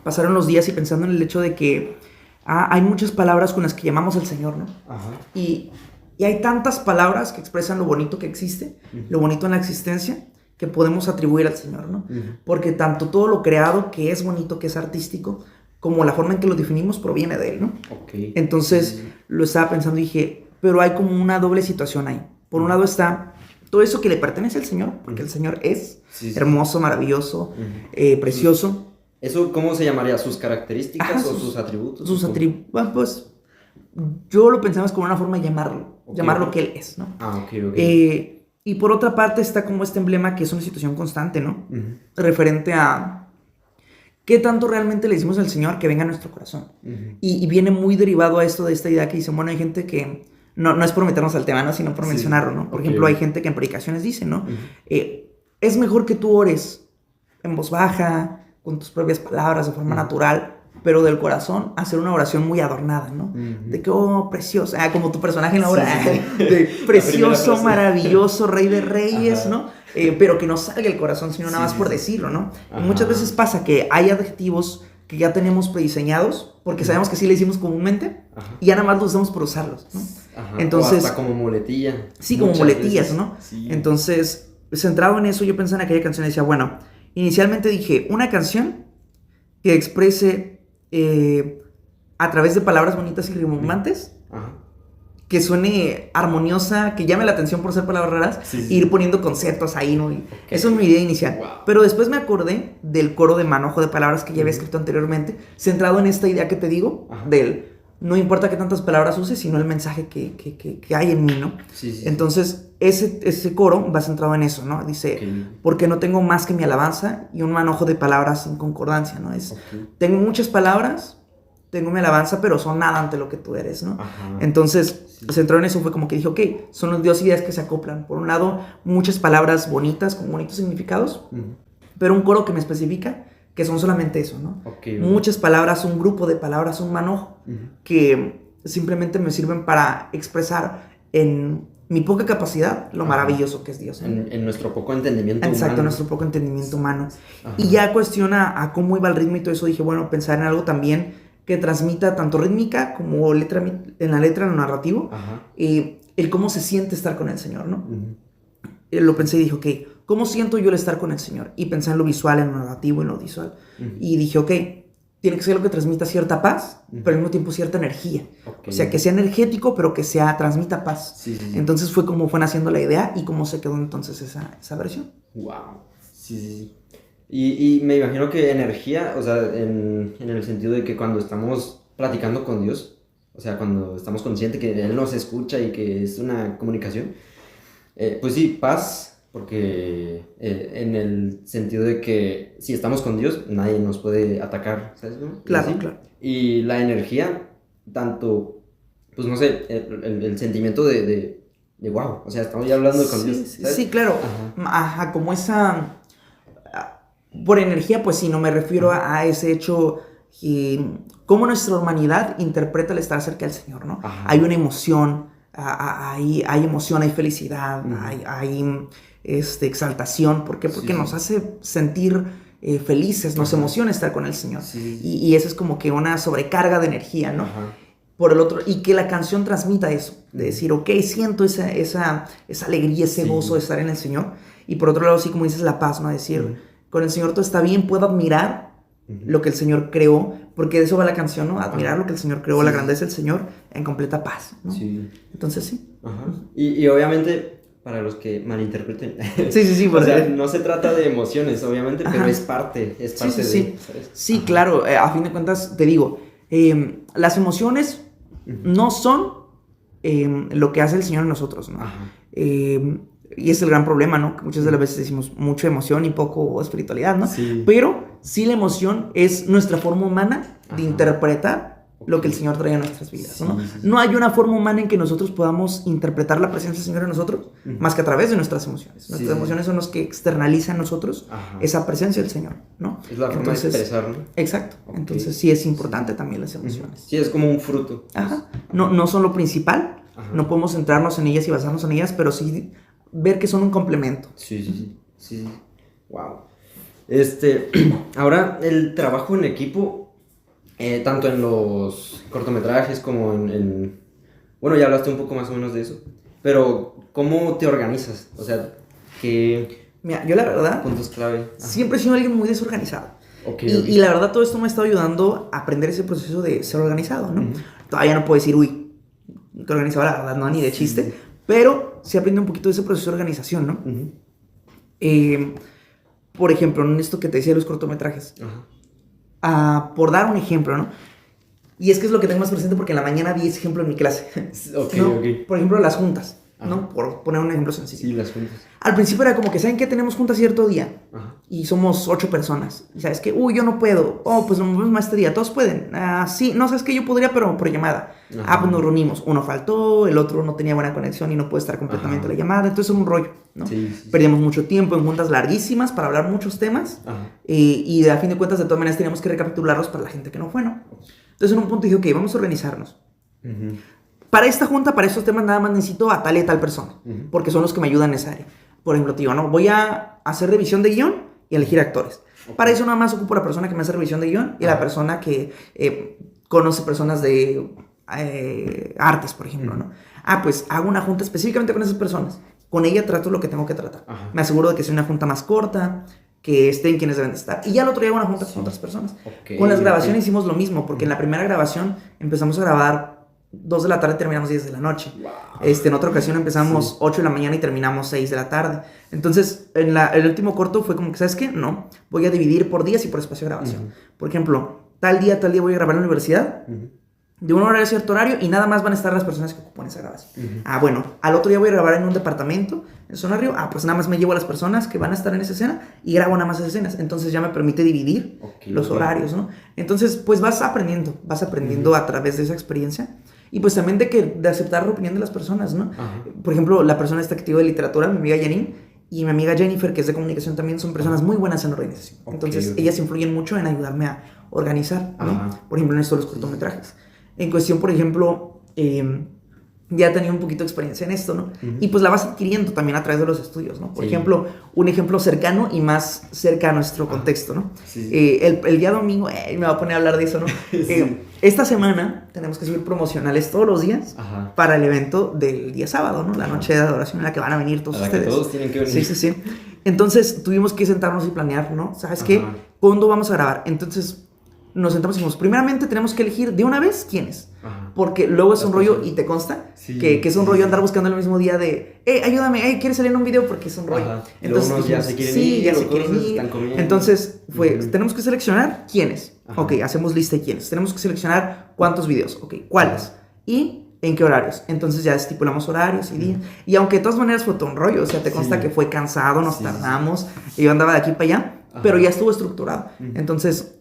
pasaron los días y pensando en el hecho de que hay muchas palabras con las que llamamos al Señor, ¿no? Ajá. Y hay tantas palabras que expresan lo bonito que existe, lo bonito en la existencia, que podemos atribuir al Señor, ¿no? Porque tanto todo lo creado, que es bonito, que es artístico, como la forma en que lo definimos proviene de Él, ¿no? Ok. Entonces lo estaba pensando y dije, pero hay como una doble situación ahí. Por un lado está todo eso que le pertenece al Señor, porque el Señor es hermoso, maravilloso, precioso. ¿Eso cómo se llamaría? ¿Sus características Ajá, o sus atributos? Sus atributos, pues yo lo pensaba como una forma de llamarlo, Ok, llamarlo ok. que Él es, ¿no? Ah, ok, ok. Y por otra parte está como este emblema que es una situación constante, ¿no? Ujú. Referente a qué tanto realmente le decimos al Señor que venga a nuestro corazón. Ujú. Y viene muy derivado a esto de esta idea que dicen, bueno, hay gente que, no es por meternos al tema, ¿no? Sino por Sí, mencionarlo, ¿no? Por ok, ejemplo, hay ok. gente que en predicaciones dice, ¿no? Ujú. Es mejor que tú ores en voz baja, con tus propias palabras, de forma natural, pero del corazón, hacer una oración muy adornada, ¿no? Ujú. De que, oh, precioso, como tu personaje en la Sí, obra, sí, sí. de La primera precioso, frase. maravilloso, rey de reyes, Ajá. ¿no? Pero que no salga el corazón, sino nada Sí, más sí, por sí. decirlo, ¿no? Y Ajá. muchas veces pasa que hay adjetivos que ya tenemos prediseñados, porque sabemos que sí le decimos comúnmente, Ajá. y ya nada más los usamos por usarlos, ¿no? Ajá. Entonces, O hasta como muletilla. sí, como Muchas muletillas, veces. ¿no? Sí. Entonces, centrado en eso, yo pensé en aquella canción y decía, bueno, inicialmente dije, una canción que exprese a través de palabras bonitas y rimbombantes, Ajá. que suene armoniosa, que llame la atención por ser palabras raras, Sí, sí, e ir sí. poniendo conceptos ahí, ¿no? Y eso es mi idea inicial. Wow. Pero después me acordé del coro de manojo de palabras que ya había escrito anteriormente, centrado en esta idea que te digo, Ajá. del no importa qué tantas palabras uses, sino el mensaje que hay en mí, ¿no? Sí, sí, sí. Entonces, ese coro va centrado en eso, ¿no? Dice, Ok. porque no tengo más que mi alabanza y un manojo de palabras sin concordancia, ¿no? Es, Ok. tengo muchas palabras, tengo mi alabanza, pero son nada ante lo que tú eres, ¿no? Ajá. Entonces, Sí. centrado en eso fue como que dije, ok, son los dos ideas que se acoplan. Por un lado, muchas palabras bonitas, con bonitos significados, Ujú. pero un coro que me especifica que son solamente eso, ¿no? Ok. Muchas palabras, un grupo de palabras, un manojo, Ujú. que simplemente me sirven para expresar en mi poca capacidad lo Ajá. maravilloso que es Dios, ¿no? En nuestro poco entendimiento Exacto, humano. nuestro poco entendimiento humano. Ajá. Y ya cuestiona a cómo iba el ritmo y todo eso, dije, bueno, pensar en algo también que transmita tanto rítmica como letra, en la letra, en lo narrativo, Ajá. el cómo se siente estar con el Señor, ¿no? Ujú. Lo pensé y dije, ok, ¿cómo siento yo el estar con el Señor? Y pensé en lo visual, en lo narrativo, en lo visual. Ujú. Y dije, ok, tiene que ser lo que transmita cierta paz, Ujú. pero al mismo tiempo cierta energía. Ok. O sea, que sea energético, pero que transmita paz. Sí, sí, sí. Entonces fue como fue naciendo la idea y cómo se quedó entonces esa versión. Wow. Sí, sí, sí. Y me imagino que energía, o sea, en el sentido de que cuando estamos platicando con Dios, o sea, cuando estamos conscientes que Él nos escucha y que es una comunicación, pues sí, paz, porque en el sentido de que si estamos con Dios, nadie nos puede atacar, ¿sabes? ¿No? Claro, así. claro. Y la energía, tanto, pues no sé, el sentimiento de wow, o sea, estamos ya hablando con Dios, Sí, ¿sabes? sí, claro. Ajá, como esa... Por energía, pues sí, no me refiero a ese hecho cómo nuestra humanidad interpreta el estar cerca del Señor, ¿no? Ajá. Hay una emoción, hay emoción, hay felicidad, Ujú. hay exaltación. ¿Por qué? Porque Sí, nos sí. hace sentir felices, nos Ajá. emociona estar con el Señor. Sí, sí. Y eso es como que una sobrecarga de energía, ¿no? Ajá. Por el otro, y que la canción transmita eso, de Ujú. decir, ok, siento esa alegría, ese Sí. gozo de estar en el Señor. Y por otro lado, sí, como dices, la paz, ¿no? Decir, Ujú. con el Señor todo está bien, puedo admirar Ujú. lo que el Señor creó, porque de eso va la canción, ¿no? Admirar Ajá. lo que el Señor creó, Sí. la grandeza del Señor en completa paz, ¿no? Sí. Entonces sí. Ajá. Y obviamente, para los que malinterpreten. Sí, O sea, no se trata de emociones, obviamente, pero Ajá. es parte de, Sí. ¿sabes? Sí, Ajá. claro, a fin de cuentas, te digo, las emociones no son lo que hace el Señor en nosotros, ¿no? Ajá. Y es el gran problema, ¿no? Que muchas de las veces decimos mucha emoción y poco espiritualidad, ¿no? Sí. Pero sí la emoción es nuestra forma humana de Ajá. interpretar lo que el Ok. Señor trae a nuestras vidas, ¿no? Sí. No hay una forma humana en que nosotros podamos interpretar la presencia del Señor en nosotros más que a través de nuestras emociones. Nuestras Sí. emociones son los que externalizan a nosotros Ajá. esa presencia del Señor, ¿no? Es la forma de expresar, ¿no? Exacto. Ok. Entonces sí es importante también las emociones. Sí, es como un fruto. Ajá. No son lo principal, Ajá. no podemos centrarnos en ellas y basarnos en ellas, pero sí ver que son un complemento. Sí. Wow. Ahora el trabajo en equipo, tanto en los cortometrajes como bueno, ya hablaste un poco más o menos de eso, pero ¿cómo te organizas? O sea, ¿qué Mira, yo la verdad puntos clave? Ajá. siempre he sido alguien muy desorganizado. Ok. Y la verdad todo esto me ha estado ayudando a aprender ese proceso de ser organizado, ¿no? Todavía no puedo decir, uy, qué organizado, la verdad, no, ni de chiste, Sí. pero sí aprendí un poquito de ese proceso de organización, ¿no? Por ejemplo, en esto que te decía de los cortometrajes, por dar un ejemplo, ¿no? Y es que es lo que tengo más presente porque en la mañana vi ese ejemplo en mi clase. Ok. Por ejemplo, las juntas, ¿no? Ajá. Por poner un ejemplo sencillo. Sí, las juntas. Al principio era como que, ¿saben qué? Tenemos juntas cierto día. Ajá. Y somos 8 personas. Y ¿sabes qué? Uy, yo no puedo. Oh, pues nos vemos más este día. Todos pueden. Sí, no, ¿sabes qué? Yo podría, pero por llamada. Ajá. Pues nos reunimos. Uno faltó, el otro no tenía buena conexión y no puede estar completamente Ajá. la llamada. Entonces era un rollo, ¿no? Sí. Perdíamos mucho tiempo en juntas larguísimas para hablar muchos temas. Ajá. Y a fin de cuentas, de todas maneras, teníamos que recapitularlos para la gente que no fue, ¿no? Entonces en un punto dije, ok, vamos a organizarnos. Para esta junta, para estos temas, nada más necesito a tal y tal persona, porque son los que me ayudan en esa área. Por ejemplo, tío, ¿no? Voy a hacer revisión de guión y elegir actores. Okay. Para eso nada más ocupo la persona que me hace revisión de guión y la persona que conoce personas de artes, por ejemplo, ¿no? Pues hago una junta específicamente con esas personas. Con ella trato lo que tengo que tratar. Ajá. Me aseguro de que sea una junta más corta, que estén quienes deben de estar. Y ya el otro día hago una junta con otras personas. Okay, con las grabaciones hicimos lo mismo, porque en la primera grabación empezamos a grabar 2 de la tarde y terminamos 10 de la noche. Wow. En otra ocasión empezamos 8 de la mañana y terminamos 6 de la tarde. Entonces, el último corto fue como que, ¿sabes qué? No, voy a dividir por días y por espacio de grabación. Por ejemplo, tal día voy a grabar en la universidad, de un horario a cierto horario, y nada más van a estar las personas que ocupan esa grabación. Bueno, al otro día voy a grabar en un departamento, en Sonario, pues nada más me llevo a las personas que van a estar en esa escena y grabo nada más esas escenas. Entonces ya me permite dividir los horarios, ¿no? Entonces, pues vas aprendiendo a través de esa experiencia. Y pues también de aceptar la opinión de las personas, ¿no? Por ejemplo, la persona esta que te digo de literatura, mi amiga Janine, y mi amiga Jennifer, que es de comunicación también, son personas muy buenas en organización. Entonces, ellas influyen mucho en ayudarme a organizar, ¿no? Por ejemplo, en esto de los cortometrajes. En cuestión, por ejemplo, ya tenía un poquito de experiencia en esto, ¿no? Y pues la vas adquiriendo también a través de los estudios, ¿no? Por ejemplo, un ejemplo cercano y más cerca a nuestro contexto, ¿no? El día domingo, me voy a poner a hablar de eso, ¿no? Esta semana tenemos que subir promocionales todos los días para el evento del día sábado, ¿no? La noche de adoración en la que van a venir todos ustedes. Que todos tienen que venir. Sí. Entonces tuvimos que sentarnos y planear, ¿no? ¿Sabes qué? ¿Cuándo vamos a grabar? Entonces nos sentamos y dijimos, primeramente tenemos que elegir de una vez quiénes. Porque luego es un rollo, y te consta, que es un rollo andar buscando el mismo día de, ayúdame, ¿quieres salir en un video? Porque es un rollo. Entonces dijimos, ya se quieren ir, ya se quieren ir. Están comiendo. Entonces tenemos que seleccionar quiénes. Ok, hacemos lista de quiénes. Tenemos que seleccionar cuántos videos. Ok, ¿cuáles? Y en qué horarios. Entonces ya estipulamos horarios y días. Y aunque de todas maneras fue todo un rollo, o sea, te consta que fue cansado, nos tardamos, y yo andaba de aquí para allá, pero ya estuvo estructurado. Entonces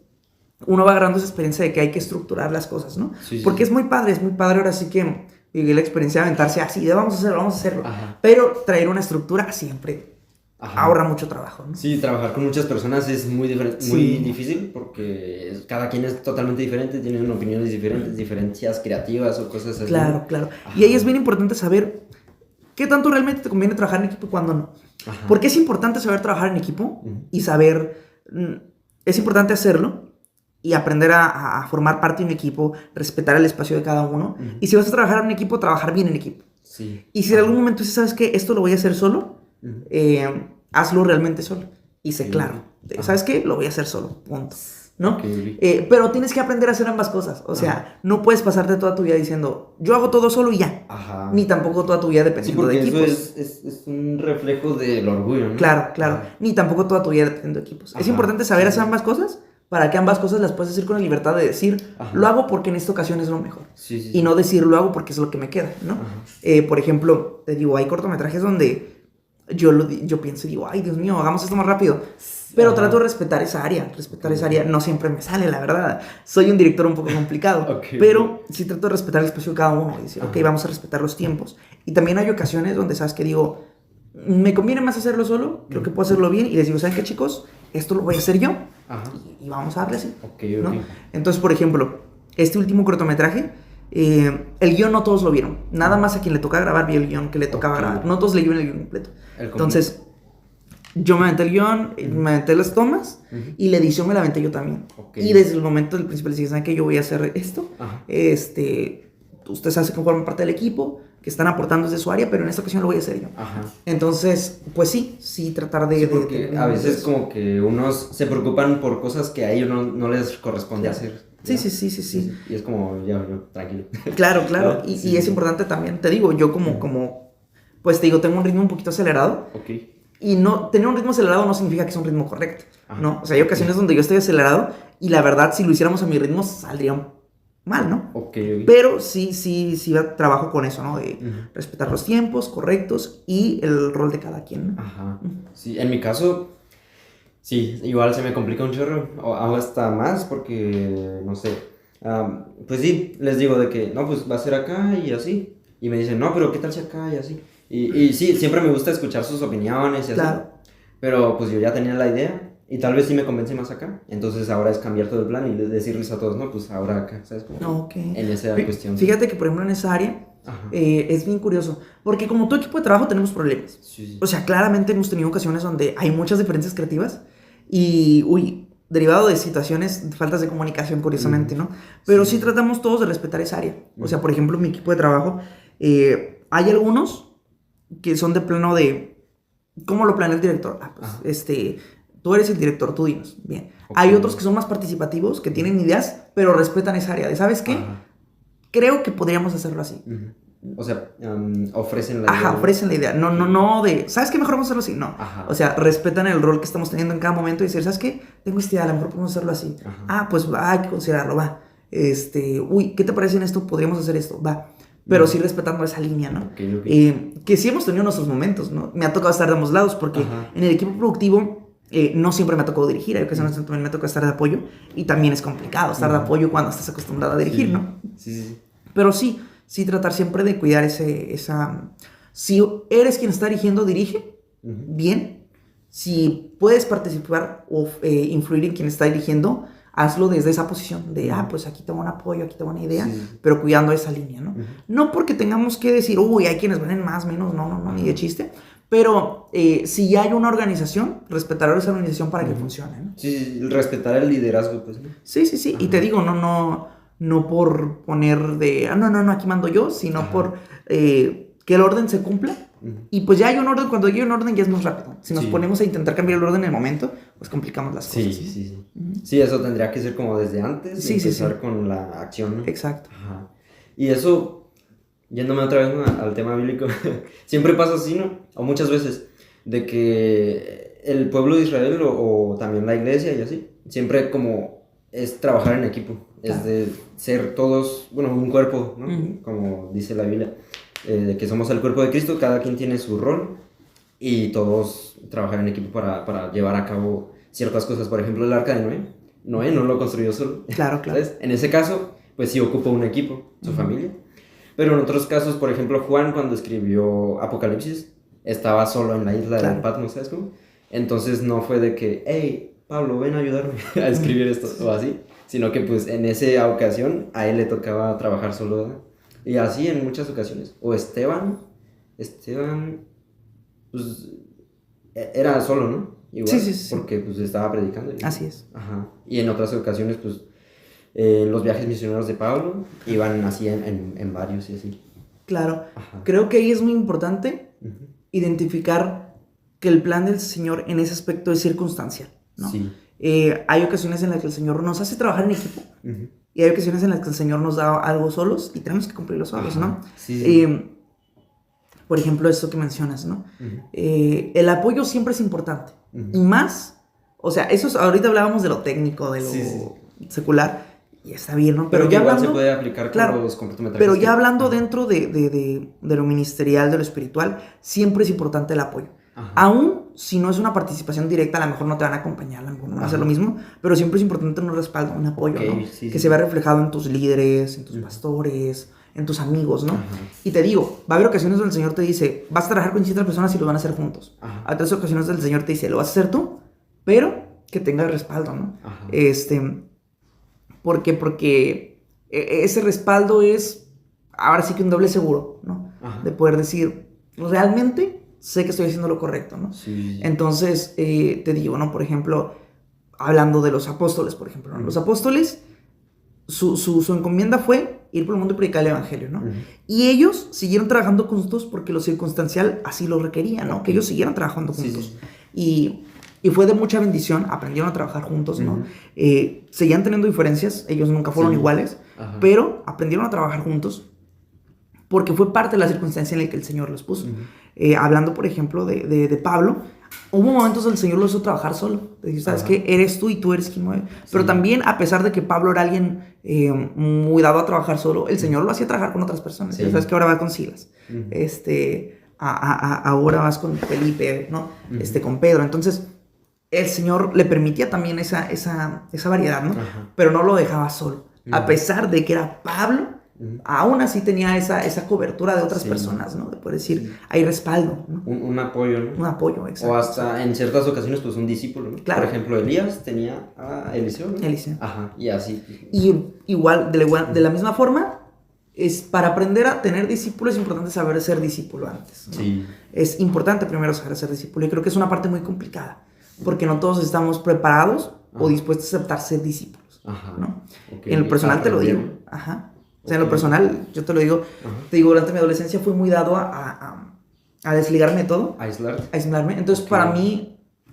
uno va agarrando esa experiencia de que hay que estructurar las cosas, ¿no? Porque es muy padre ahora sí que viví la experiencia de aventarse así, de vamos a hacerlo. Pero traer una estructura siempre ahorra mucho trabajo, ¿no? Sí, trabajar con muchas personas es muy difícil porque cada quien es totalmente diferente, tienen opiniones diferentes, diferencias creativas o cosas así. Claro. Y ahí es bien importante saber qué tanto realmente te conviene trabajar en equipo y cuándo no. Porque es importante saber trabajar en equipo y saber, es importante hacerlo y aprender a formar parte de un equipo, respetar el espacio de cada uno. Y si vas a trabajar en un equipo, trabajar bien en equipo. Y si en algún momento dices, ¿sabes qué? Esto lo voy a hacer solo, hazlo realmente solo. Y sé claro, ¿sabes qué? Lo voy a hacer solo, punto. ¿no? Okay. Pero tienes que aprender a hacer ambas cosas. O sea, no puedes pasarte toda tu vida diciendo, yo hago todo solo y ya. Ajá. Ni tampoco toda tu vida dependiendo de equipos. Eso es un reflejo del orgullo, ¿no? Claro. Ni tampoco toda tu vida dependiendo de equipos. Es importante saber hacer ambas cosas para que ambas cosas las puedas decir con la libertad de decir, lo hago porque en esta ocasión es lo mejor. Y no decir, lo hago porque es lo que me queda, ¿no? Por ejemplo, te digo, hay cortometrajes donde yo pienso y digo, ay, Dios mío, hagamos esto más rápido. Pero trato de respetar esa área. No siempre me sale, la verdad. Soy un director un poco complicado. Pero sí trato de respetar el espacio de cada uno y decir, ok, vamos a respetar los tiempos. Y también hay ocasiones donde, ¿sabes qué? Digo, me conviene más hacerlo solo, creo que puedo hacerlo bien. Y les digo, ¿saben qué, chicos? Esto lo voy a hacer yo. Y vamos a darle así. ¿no? Entonces, por ejemplo, este último cortometraje, el guión no todos lo vieron. Nada más a quien le tocaba grabar vio el guión que le tocaba grabar. No todos leyeron el guión completo. Entonces, yo me aventé el guión, me aventé las tomas y la edición me la aventé yo también. Y desde el momento del principio les dije, ¿saben qué? Yo voy a hacer esto. Ustedes hacen que forman parte del equipo, que están aportando desde su área, pero en esta ocasión lo voy a hacer yo. Entonces, pues sí, tratar de... porque a veces como que unos se preocupan por cosas que a ellos no les corresponde hacer. Sí. Y es como, ya, tranquilo. Claro. ¿No? Y es importante también, te digo, yo pues te digo, tengo un ritmo un poquito acelerado. Y no, tener un ritmo acelerado no significa que es un ritmo correcto, ¿no? O sea, hay ocasiones donde yo estoy acelerado y la verdad, si lo hiciéramos a mi ritmo, saldría mal, ¿no? Pero sí trabajo con eso, ¿no? De respetar los tiempos correctos y el rol de cada quien, ¿no? Sí, en mi caso, sí, igual se me complica un chorro, o hago hasta más porque, no sé, pues sí, les digo de que, no, pues va a ser acá y así. Y me dicen, no, pero ¿qué tal si acá y así? Y sí, siempre me gusta escuchar sus opiniones y así. Pero pues yo ya tenía la idea y tal vez sí me convence más acá. Entonces ahora es cambiar todo el plan y decirles a todos, no, pues ahora acá, ¿sabes? Como en esa cuestión. Fíjate que, por ejemplo, en esa área es bien curioso. Porque como todo equipo de trabajo tenemos problemas. O sea, claramente hemos tenido ocasiones donde hay muchas diferencias creativas y, derivado de situaciones, faltas de comunicación, curiosamente, ¿no? Pero sí tratamos todos de respetar esa área. O sea, por ejemplo, en mi equipo de trabajo hay algunos que son de plano de ¿cómo lo planea el director? Tú eres el director, tú dinos. Bien. Hay otros que son más participativos, que tienen ideas, pero respetan esa área de, ¿sabes qué? Creo que podríamos hacerlo así. O sea, ofrecen la idea. Ofrecen la idea. No de, ¿sabes qué? Mejor vamos a hacerlo así. No. O sea, respetan el rol que estamos teniendo en cada momento y decir, ¿sabes qué? Tengo esta idea, a lo mejor podemos hacerlo así. Pues hay que considerarlo, va. ¿Qué te parece en esto? Podríamos hacer esto, va. Pero sí respetando esa línea, ¿no? Que sí hemos tenido nuestros momentos, ¿no? Me ha tocado estar de ambos lados porque en el equipo productivo no siempre me ha tocado dirigir. Hay ocasiones también me ha tocado estar de apoyo y también es complicado estar de apoyo cuando estás acostumbrado a dirigir, ¿no? Sí. Pero sí tratar siempre de cuidar esa... Si eres quien está dirigiendo, dirige bien. Si puedes participar o influir en quien está dirigiendo, hazlo desde esa posición de, pues aquí tengo un apoyo, aquí tengo una idea, pero cuidando esa línea, ¿no? No porque tengamos que decir, hay quienes valen más, menos, no, ni de chiste, pero si ya hay una organización, respetar a esa organización para que funcione, ¿no? Sí, respetar el liderazgo, pues, ¿no? Sí, y te digo, no por poner de, no, aquí mando yo, sino por que el orden se cumpla. Y pues ya hay un orden, cuando hay un orden ya es más rápido. Si nos ponemos a intentar cambiar el orden en el momento, pues complicamos las cosas. Sí, eso tendría que ser como desde antes de empezar con la acción, ¿no? Exacto. Y eso, yéndome otra vez al tema bíblico, siempre pasa así, ¿no? O muchas veces, de que el pueblo de Israel o también la iglesia y así, siempre como es trabajar en equipo, es de ser todos, un cuerpo, ¿no? Como dice la Biblia. De que somos el cuerpo de Cristo, cada quien tiene su rol y todos trabajar en equipo para llevar a cabo ciertas cosas. Por ejemplo, el arca de Noé. Noé no lo construyó solo. Claro. ¿Sabes? En ese caso, pues sí ocupó un equipo, su familia. Pero en otros casos, por ejemplo, Juan cuando escribió Apocalipsis, estaba solo en la isla de Patmos, ¿sabes cómo? Entonces no fue de que, hey, Pablo, ven a ayudarme a escribir esto o así, sino que pues en esa ocasión a él le tocaba trabajar solo, ¿no? Y así en muchas ocasiones. O Esteban, pues, era solo, ¿no? Igual, sí. Porque, pues, estaba predicando. Así es. Y en otras ocasiones, pues, en los viajes misioneros de Pablo, iban así en varios y así. Claro. Creo que ahí es muy importante identificar que el plan del Señor en ese aspecto es circunstancial, ¿no? Sí. Hay ocasiones en las que el Señor nos hace trabajar en equipo. Ujú. Y hay ocasiones en las que el Señor nos da algo solos y tenemos que cumplirlo solos, Ajá. ¿no? Sí, sí. Por ejemplo, esto que mencionas, ¿no? Ujú. El apoyo siempre es importante. Ujú. Y más, o sea, ahorita hablábamos de lo técnico, de lo Sí, sí. secular, y está bien, ¿no? Pero ya igual hablando, se puede aplicar con claro, los cortometrajes. pero ya hablando Ajá. dentro de lo ministerial, de lo espiritual, siempre es importante el apoyo. Ajá. Aún si no es una participación directa, a lo mejor no te van a acompañar, a lo mejor no va a ser lo mismo, pero siempre es importante un respaldo, un apoyo, Ok, ¿no? sí, Que sí. se vea reflejado en tus líderes, en tus Ujú. pastores, en tus amigos, ¿no? Ajá. Y te digo, va a haber ocasiones donde el Señor te dice, vas a trabajar con distintas personas y lo van a hacer juntos. Ajá. Hay otras ocasiones donde el Señor te dice, lo vas a hacer tú, pero que tengas respaldo, ¿no? Ajá. Porque ese respaldo es ahora sí que un doble seguro, ¿no? Ajá. De poder decir, realmente sé que estoy haciendo lo correcto, ¿no? Sí. Entonces, te digo, ¿no? Por ejemplo, hablando de los apóstoles, por ejemplo, ¿no? Los apóstoles, su encomienda fue ir por el mundo y predicar el evangelio, ¿no? Ujú. Y ellos siguieron trabajando juntos porque lo circunstancial así lo requería, ¿no? Que ellos siguieran trabajando Sí, juntos. sí. Y fue de mucha bendición, aprendieron a trabajar juntos, ¿no? Ujú. Seguían teniendo diferencias, ellos nunca fueron Sí. iguales, Ajá. pero aprendieron a trabajar juntos porque fue parte de la circunstancia en la que el Señor los puso. Ujú. Hablando, por ejemplo, de Pablo, hubo momentos donde el Señor lo hizo trabajar solo. Decir, ¿sabes Ajá. qué? Eres tú y tú eres quien mueve. Pero Sí. también, a pesar de que Pablo era alguien muy dado a trabajar solo, el Señor lo hacía trabajar con otras personas. Sí. ¿Sabes qué? Ahora va con Silas. Ujú. Ahora vas con Felipe, ¿no? Ujú. Con Pedro. Entonces, el Señor le permitía también esa variedad, ¿no? Ajá. Pero no lo dejaba solo. A Ujú. pesar de que era Pablo, Ujú. aún así tenía esa cobertura de otras Sí. personas, ¿no? De poder decir, Sí. hay respaldo, ¿no? Un apoyo, ¿no? Un apoyo, exacto. O hasta en ciertas ocasiones, pues un discípulo, ¿no? Claro. Por ejemplo, Elías tenía a Eliseo, ¿no? Eliseo. Ajá, y así. Y igual, de la misma forma, para aprender a tener discípulo es importante saber ser discípulo antes, ¿no? Sí. Es importante primero saber ser discípulo y creo que es una parte muy complicada, porque no todos estamos preparados o Ajá. dispuestos a aceptar ser discípulos, Ajá. ¿no? Ok. En lo personal te lo digo, Aprender. ajá. O sea, en lo Ok. personal, yo te lo digo, Ajá. te digo, durante mi adolescencia fui muy dado a desligarme de todo, Aislar. a aislarme. Entonces, Ok. para mí,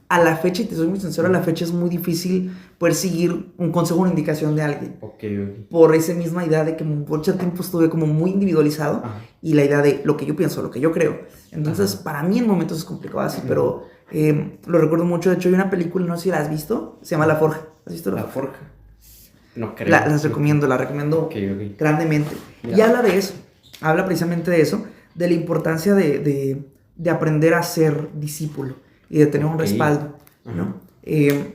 a la fecha, y te soy muy sincero, a la fecha es muy difícil poder seguir un consejo o una indicación de alguien. Ok. Por esa misma idea de que por mucho tiempo estuve como muy individualizado Ajá. y la idea de lo que yo pienso, lo que yo creo. Entonces, Ajá. para mí en momentos es complicado así, pero lo recuerdo mucho. De hecho, hay una película, no sé si la has visto, se llama La Forja. ¿Has visto La La Forja? forja. No creo. La recomiendo Ok, ok. grandemente. Ya. Y habla de eso, habla precisamente de eso, de la importancia de aprender a ser discípulo y de tener un Ok. respaldo, ¿no? Ajá.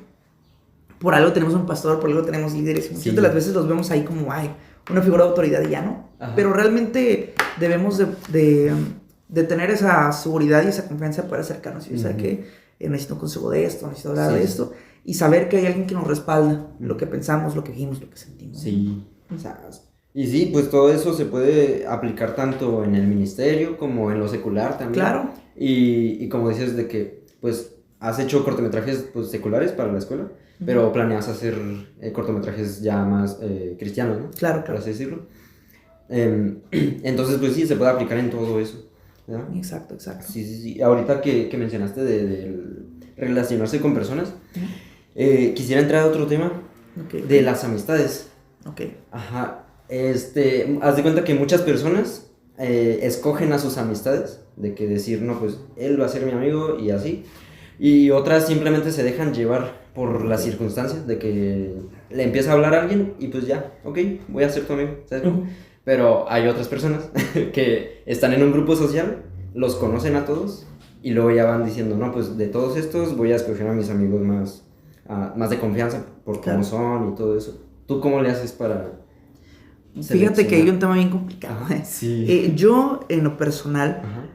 Por algo tenemos un pastor, por algo tenemos líderes, y muchas Sí. de las veces los vemos ahí como, ay, una figura de autoridad y ya no. Ajá. Pero realmente debemos de tener esa seguridad y esa confianza para acercarnos y decir, ¿sabes Ujú. qué? Necesito un consejo de esto, necesito hablar Sí. de esto, y saber que hay alguien que nos respalda lo que pensamos, lo que vimos, lo que sentimos. Sí. O sea, Y sí, pues todo eso se puede aplicar tanto en el ministerio como en lo secular también. claro, Y como dices de que, pues, has hecho cortometrajes pues, seculares para la escuela, pero planeas hacer cortometrajes ya más cristianos, ¿no? claro, Por claro. así decirlo. Entonces, pues sí, se puede aplicar en todo eso, ¿no? Exacto, exacto. Sí, sí, sí. Ahorita que mencionaste del relacionarse con personas, quisiera entrar a otro tema Ok. de las amistades. Ok. Ajá. Haz de cuenta que muchas personas escogen a sus amistades, de que decir, no, pues él va a ser mi amigo y así. Y otras simplemente se dejan llevar por las circunstancias, de que le empieza a hablar a alguien y pues ya, ok, voy a ser tu amigo, ¿sabes cómo? Ujú. Pero hay otras personas que están en un grupo social, los conocen a todos y luego ya van diciendo, no, pues de todos estos voy a escoger a mis amigos más de confianza por Claro. cómo son y todo eso. ¿Tú cómo le haces para Fíjate que hay un tema bien complicado. Ajá, sí. Yo, en lo personal, Ajá.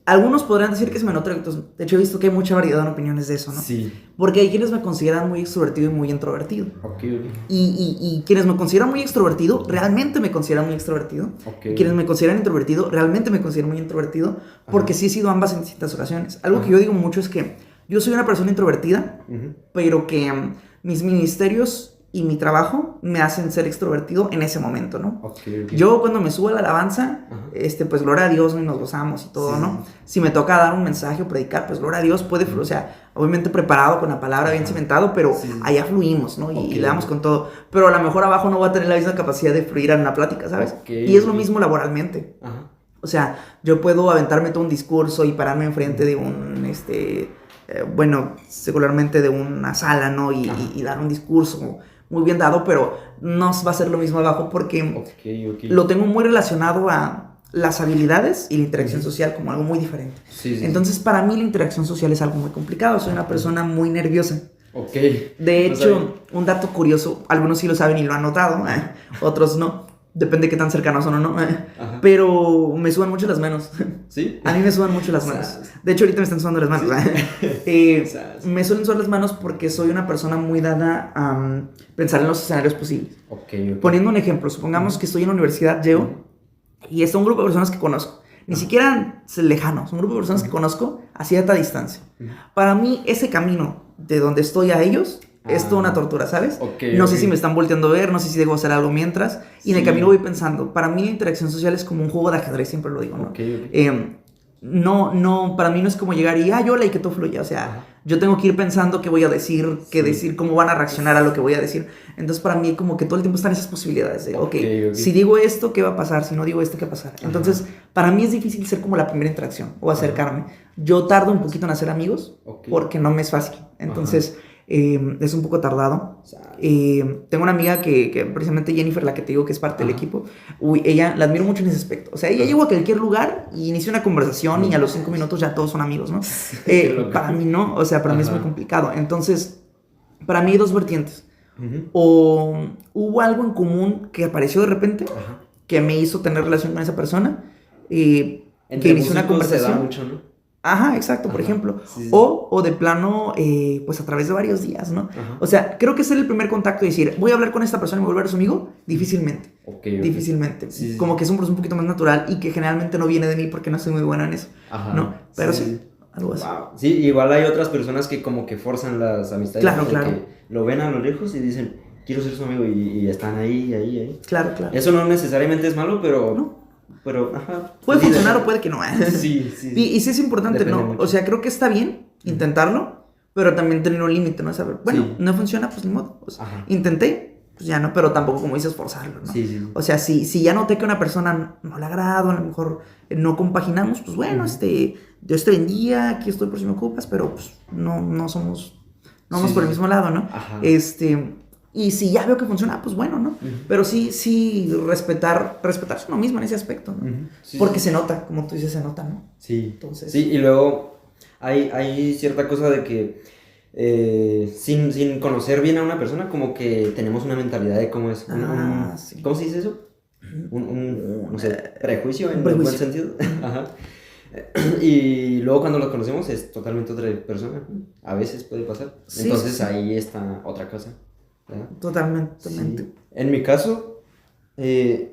algunos podrán decir que es monotrópico. De hecho, he visto que hay mucha variedad en opiniones de eso, ¿no? Sí. Porque hay quienes me consideran muy extrovertido y muy introvertido. Ok. Y quienes me consideran muy extrovertido, realmente me consideran muy extrovertido. Ok. Y quienes me consideran introvertido, realmente me consideran muy introvertido. Porque Ajá. sí he sido ambas en distintas ocasiones. Algo Ajá. que yo digo mucho es que yo soy una persona introvertida, Ujú. pero que mis ministerios y mi trabajo me hacen ser extrovertido en ese momento, ¿no? Ok. Yo cuando me subo a la alabanza, Ajá. pues gloria a Dios, ¿no? Y nos gozamos y todo, Sí, ¿no? sí. Si me toca dar un mensaje o predicar, pues gloria a Dios, o sea, obviamente preparado con la palabra bien Ajá. cimentado, pero Sí, sí. allá fluimos, ¿no? Y Ok. le damos con todo. Pero a lo mejor abajo no voy a tener la misma capacidad de fluir en una plática, ¿sabes? Ok, Y es lo ok. mismo laboralmente. Ajá. O sea, yo puedo aventarme todo un discurso y pararme enfrente de un, bueno, secularmente de una sala, ¿no? Ajá. Y dar un discurso muy bien dado, pero no va a ser lo mismo abajo porque Ok. lo tengo muy relacionado a las habilidades y la interacción Ujú. social como algo muy diferente. Sí. Entonces, para mí la interacción social es algo muy complicado. Soy una persona muy nerviosa. Ok. De No hecho, sabía. un dato curioso, algunos sí lo saben y lo han notado, otros no. Depende de qué tan cercanos son o no. Ajá. Pero me sudan mucho las manos. ¿Sí? A mí me sudan mucho las manos. Sas. De hecho, ahorita me están sudando las manos. Sas. Me suelen sudar las manos porque soy una persona muy dada a pensar en los escenarios posibles. Ok. Poniendo un ejemplo, supongamos que estoy en la universidad, llego, y está un grupo de personas que conozco. Ni siquiera lejanos, un grupo de personas que conozco a cierta distancia. Para mí, ese camino de donde estoy a ellos es toda una tortura, ¿sabes? Ok, no sé ok. si me están volteando a ver, no sé si debo hacer algo mientras. Y en el Sí. camino voy pensando, para mí la interacción social es como un juego de ajedrez, siempre lo digo, ¿no? Ok. No, para mí no es como llegar y, hola, y que todo fluya. O sea, Ajá. yo tengo que ir pensando qué voy a decir, qué Sí. decir, cómo van a reaccionar a lo que voy a decir. Entonces, para mí, como que todo el tiempo están esas posibilidades de, Ok. si digo esto, ¿qué va a pasar? Si no digo esto, ¿qué va a pasar? Ajá. Entonces, para mí es difícil ser como la primera interacción o acercarme. Yo tardo un poquito en hacer amigos Ok. porque no me es fácil. Entonces, es un poco tardado. Sas. Tengo una amiga que precisamente Jennifer, la que te digo que es parte del Ajá. equipo, ella la admiro mucho en ese aspecto. O sea, ella llegó a cualquier lugar y inicia una conversación y a los 5 minutos ya todos son amigos, ¿no? Qué loco. Para mí no, o sea, para mí es Ajá. muy complicado. Entonces, para mí hay dos vertientes. Ujú. O hubo algo en común que apareció de repente Ajá. que me hizo tener relación con esa persona, que Entre inició una músicos se da conversación. mucho, ¿no? Ajá, exacto, por Ajá. ejemplo. Sí. O de plano, pues a través de varios días, ¿no? Ajá. O sea, creo que ser el primer contacto y decir, voy a hablar con esta persona y me voy a volver su amigo, difícilmente. Ok. Difícilmente. Sí. Como que es un proceso un poquito más natural y que generalmente no viene de mí porque no soy muy buena en eso. Ajá. ¿No? Pero sí, algo así. Wow. Sí, igual hay otras personas que como que forzan las amistades. Claro, ¿no? De claro. que lo ven a lo lejos y dicen, quiero ser su amigo y están ahí. Claro. Eso no necesariamente es malo, pero... No. Pero, ajá. Puede Sí, funcionar de- o puede que no. Sí. Y sí es importante, Depende ¿no? mucho. O sea, creo que está bien intentarlo, pero también tener un límite, ¿no? Saber, bueno, Sí. no funciona, pues ni modo. O sea, Ajá. intenté, pues ya no, pero tampoco como dices forzarlo, ¿no? Sí. O sea, si ya noté que a una persona no le agrado, a lo mejor no compaginamos, pues bueno, Ujú. Dios te bendiga, aquí estoy por si me ocupas, pero pues no somos, no vamos Sí, por el sí. mismo lado, ¿no? Ajá. Y si ya veo que funciona, pues bueno, ¿no? Ujú. Pero sí respetarse uno mismo en ese aspecto, ¿no? Ujú. Sí, Porque sí. se nota, como tú dices, se nota, ¿no? Sí. Entonces- Sí, y luego hay cierta cosa de que sin conocer bien a una persona, como que tenemos una mentalidad de cómo es. Sí. ¿Cómo se dice eso? No sé, prejuicio en Un buen prejuicio. sentido. Ajá. Y luego cuando los conocemos es totalmente otra persona. A veces puede pasar. Sí, Entonces sí. ahí está otra cosa. ¿Verdad? Totalmente. Sí. En mi caso,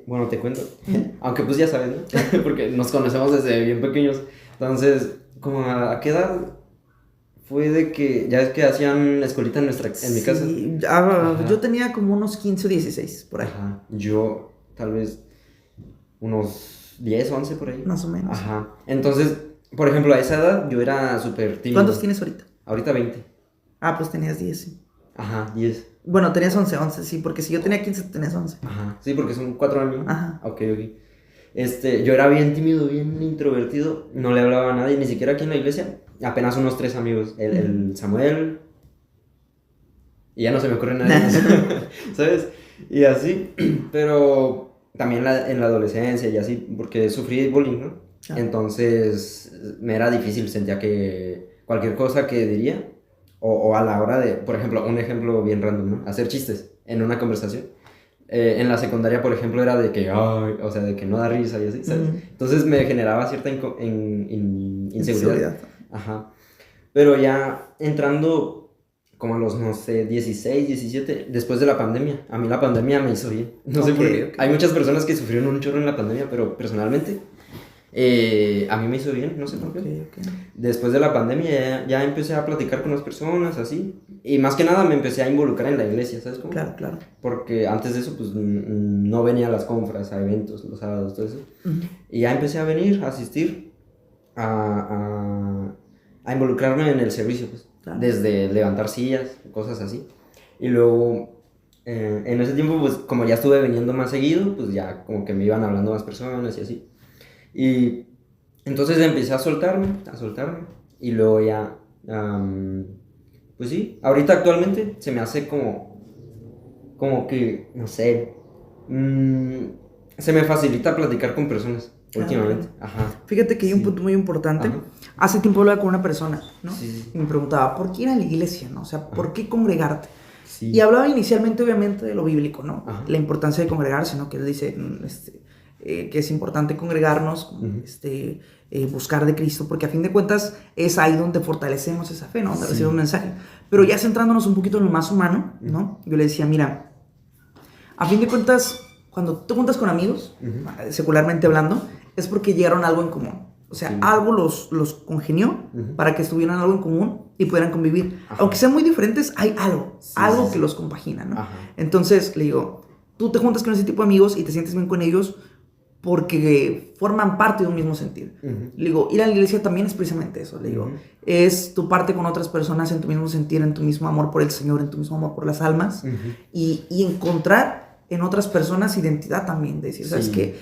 bueno, te cuento. Aunque pues ya sabes, ¿no? Porque nos conocemos desde bien pequeños. Entonces, como a qué edad fue de que, ya es que hacían escuelita en mi casa. Sí, Ajá. yo tenía como unos 15 o 16, por ahí, Ajá. Yo tal vez unos 10, 11 por ahí. más o menos. Ajá. Entonces, por ejemplo, a esa edad yo era súper tímido. ¿Cuántos tienes ahorita? Ahorita 20. Pues tenías 10, sí. Ajá, 10. Bueno, tenías 11, sí, porque si yo tenía 15, tenías 11. Ajá. Sí, porque son 4 años. Ajá. Ok. Yo era bien tímido, bien introvertido. No le hablaba a nadie, ni siquiera aquí en la iglesia. Apenas unos 3 amigos. El Samuel. Y ya no se me ocurre nadie más. ¿Sabes? Y así. Pero también en la adolescencia y así, porque sufrí bullying, ¿no? Ah. Entonces me era difícil, sentía que cualquier cosa que diría, o a la hora de, por ejemplo, un ejemplo bien random, ¿no? Hacer chistes en una conversación. En la secundaria, por ejemplo, era de que, o sea, de que no da risa y así, ¿sabes? Entonces me generaba cierta inseguridad. Ajá. Pero ya entrando como a los, no sé, 16, 17, después de la pandemia. A mí la pandemia me hizo bien. No sé por qué. Ok. Hay muchas personas que sufrieron un chorro en la pandemia, pero personalmente A mí me hizo bien, no sé por qué. Ok. Después de la pandemia ya empecé a platicar con las personas, así. Y más que nada me empecé a involucrar en la iglesia, ¿sabes cómo? Claro, claro. Porque antes de eso, pues, no venía a las confras, a eventos, los sábados, todo eso. Ujú. Y ya empecé a venir, a asistir, a involucrarme en el servicio, pues. Claro. Desde levantar sillas, cosas así. Y luego, en ese tiempo, pues, como ya estuve viniendo más seguido, pues ya como que me iban hablando más personas y así. Y entonces empecé a soltarme. Y luego ya, pues sí, ahorita actualmente se me hace como que, no sé, se me facilita platicar con personas últimamente. Ajá. Fíjate que hay un Sí. punto muy importante. Ajá. Hace tiempo hablaba con una persona, ¿no? Sí. Y me preguntaba, ¿por qué ir a la iglesia, no? O sea, ¿por qué congregarte? Sí. Y hablaba inicialmente, obviamente, de lo bíblico, ¿no? Ajá. La importancia de congregarse, ¿no? Que él dice que es importante congregarnos, buscar de Cristo, porque a fin de cuentas es ahí donde fortalecemos esa fe, ¿no? Donde recibimos un mensaje. Pero ya centrándonos un poquito en lo más humano, ¿no? Yo le decía, mira, a fin de cuentas, cuando te juntas con amigos, secularmente hablando, es porque llegaron a algo en común. O sea, algo los congenió para que estuvieran algo en común y pudieran convivir. Ajá. Aunque sean muy diferentes, hay algo que los compagina, ¿no? Ajá. Entonces, le digo, tú te juntas con ese tipo de amigos y te sientes bien con ellos porque forman parte de un mismo sentir. Le digo, ir a la iglesia también es precisamente eso. Le digo, es tu parte con otras personas en tu mismo sentir, en tu mismo amor por el Señor, en tu mismo amor por las almas y encontrar en otras personas identidad también, de decir, ¿sabes qué?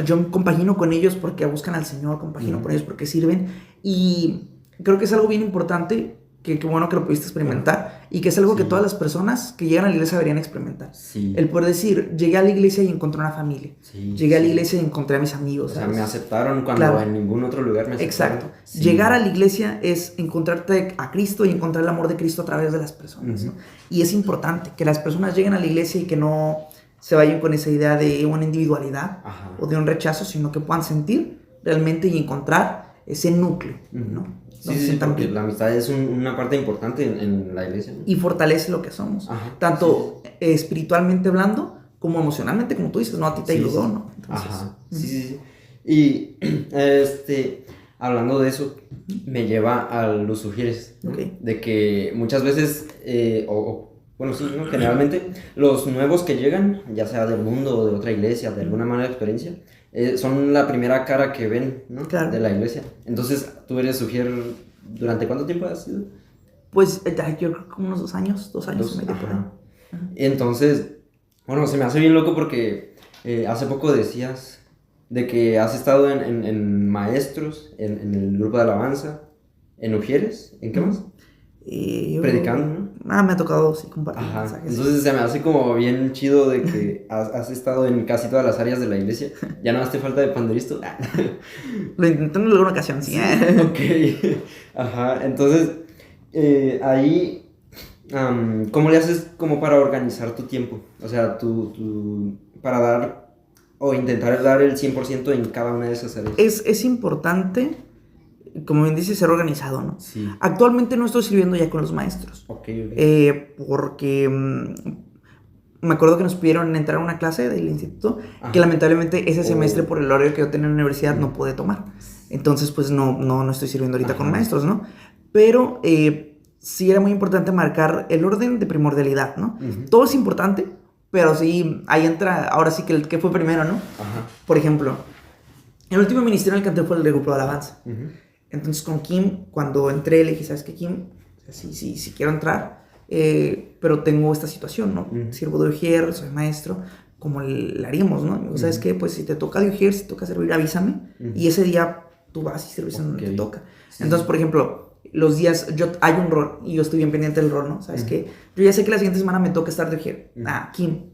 Yo compagino con ellos porque buscan al Señor, compagino con ellos porque sirven, y creo que es algo bien importante, que bueno que lo pudiste experimentar, y que es algo que todas las personas que llegan a la iglesia deberían experimentar. El poder decir, llegué a la iglesia y encontré una familia, llegué a la iglesia y encontré a mis amigos, ¿sabes? O sea, me aceptaron cuando en ningún otro lugar me aceptaron. Exacto. Llegar a la iglesia es encontrarte a Cristo y encontrar el amor de Cristo a través de las personas, ¿no? Y es importante que las personas lleguen a la iglesia y que no se vayan con esa idea de una individualidad o de un rechazo, sino que puedan sentir realmente y encontrar ese núcleo, ¿no? Sí, porque la amistad es una parte importante en la iglesia, ¿no? Y fortalece lo que somos, tanto espiritualmente hablando como emocionalmente, como tú dices, ¿no? A ti te ayudó, ¿no? Entonces, Y hablando de eso, me lleva a los sugieres, ¿no? De que muchas veces, bueno, sí, ¿no? Generalmente los nuevos que llegan, ya sea del mundo o de otra iglesia, de alguna mala experiencia, son la primera cara que ven, ¿no? Claro. De la iglesia. Entonces, ¿tú eres sugier durante cuánto tiempo has sido? Pues yo creo que como unos 2 años y medio por ahí. Entonces, bueno, se me hace bien loco porque hace poco decías de que has estado en maestros, en el grupo de alabanza, en Ujieres, ¿en qué más? Predicando, ¿no? Me ha tocado, sí, compartir mensajes. Entonces se me hace como bien chido de que has estado en casi todas las áreas de la iglesia. Ya nada más te falta de panderista. Lo intenté en alguna ocasión, sí. Ok. Entonces, ahí, ¿cómo le haces como para organizar tu tiempo? O sea, para dar o intentar dar el 100% en cada una de esas áreas. Es importante, como bien dices, ser organizado, ¿no? Sí. Actualmente no estoy sirviendo ya con los maestros. Okay. Porque me acuerdo que nos pidieron entrar a una clase del instituto que lamentablemente ese semestre por el horario que yo tenía en la universidad no pude tomar. Entonces, pues no estoy sirviendo ahorita con maestros, ¿no? Pero sí era muy importante marcar el orden de primordialidad, ¿no? Todo es importante, pero sí, ahí entra, ahora sí que el que fue primero, ¿no? Por ejemplo, el último ministerio en el que entré fue el de grupo de alabanza. Entonces con Kim, cuando entré, le dije, ¿sabes qué, Kim? Sí quiero entrar, pero tengo esta situación, ¿no? Sirvo de ujier, soy maestro, ¿cómo le haríamos, no? Y me dijo, ¿sabes qué? Pues si te toca de ujier, si te toca servir, avísame. Y ese día tú vas y sirves en donde te toca. Entonces, por ejemplo, los días, hay un rol y yo estoy bien pendiente del rol, ¿no? ¿Sabes qué? Yo ya sé que la siguiente semana me toca estar de ujier. Kim,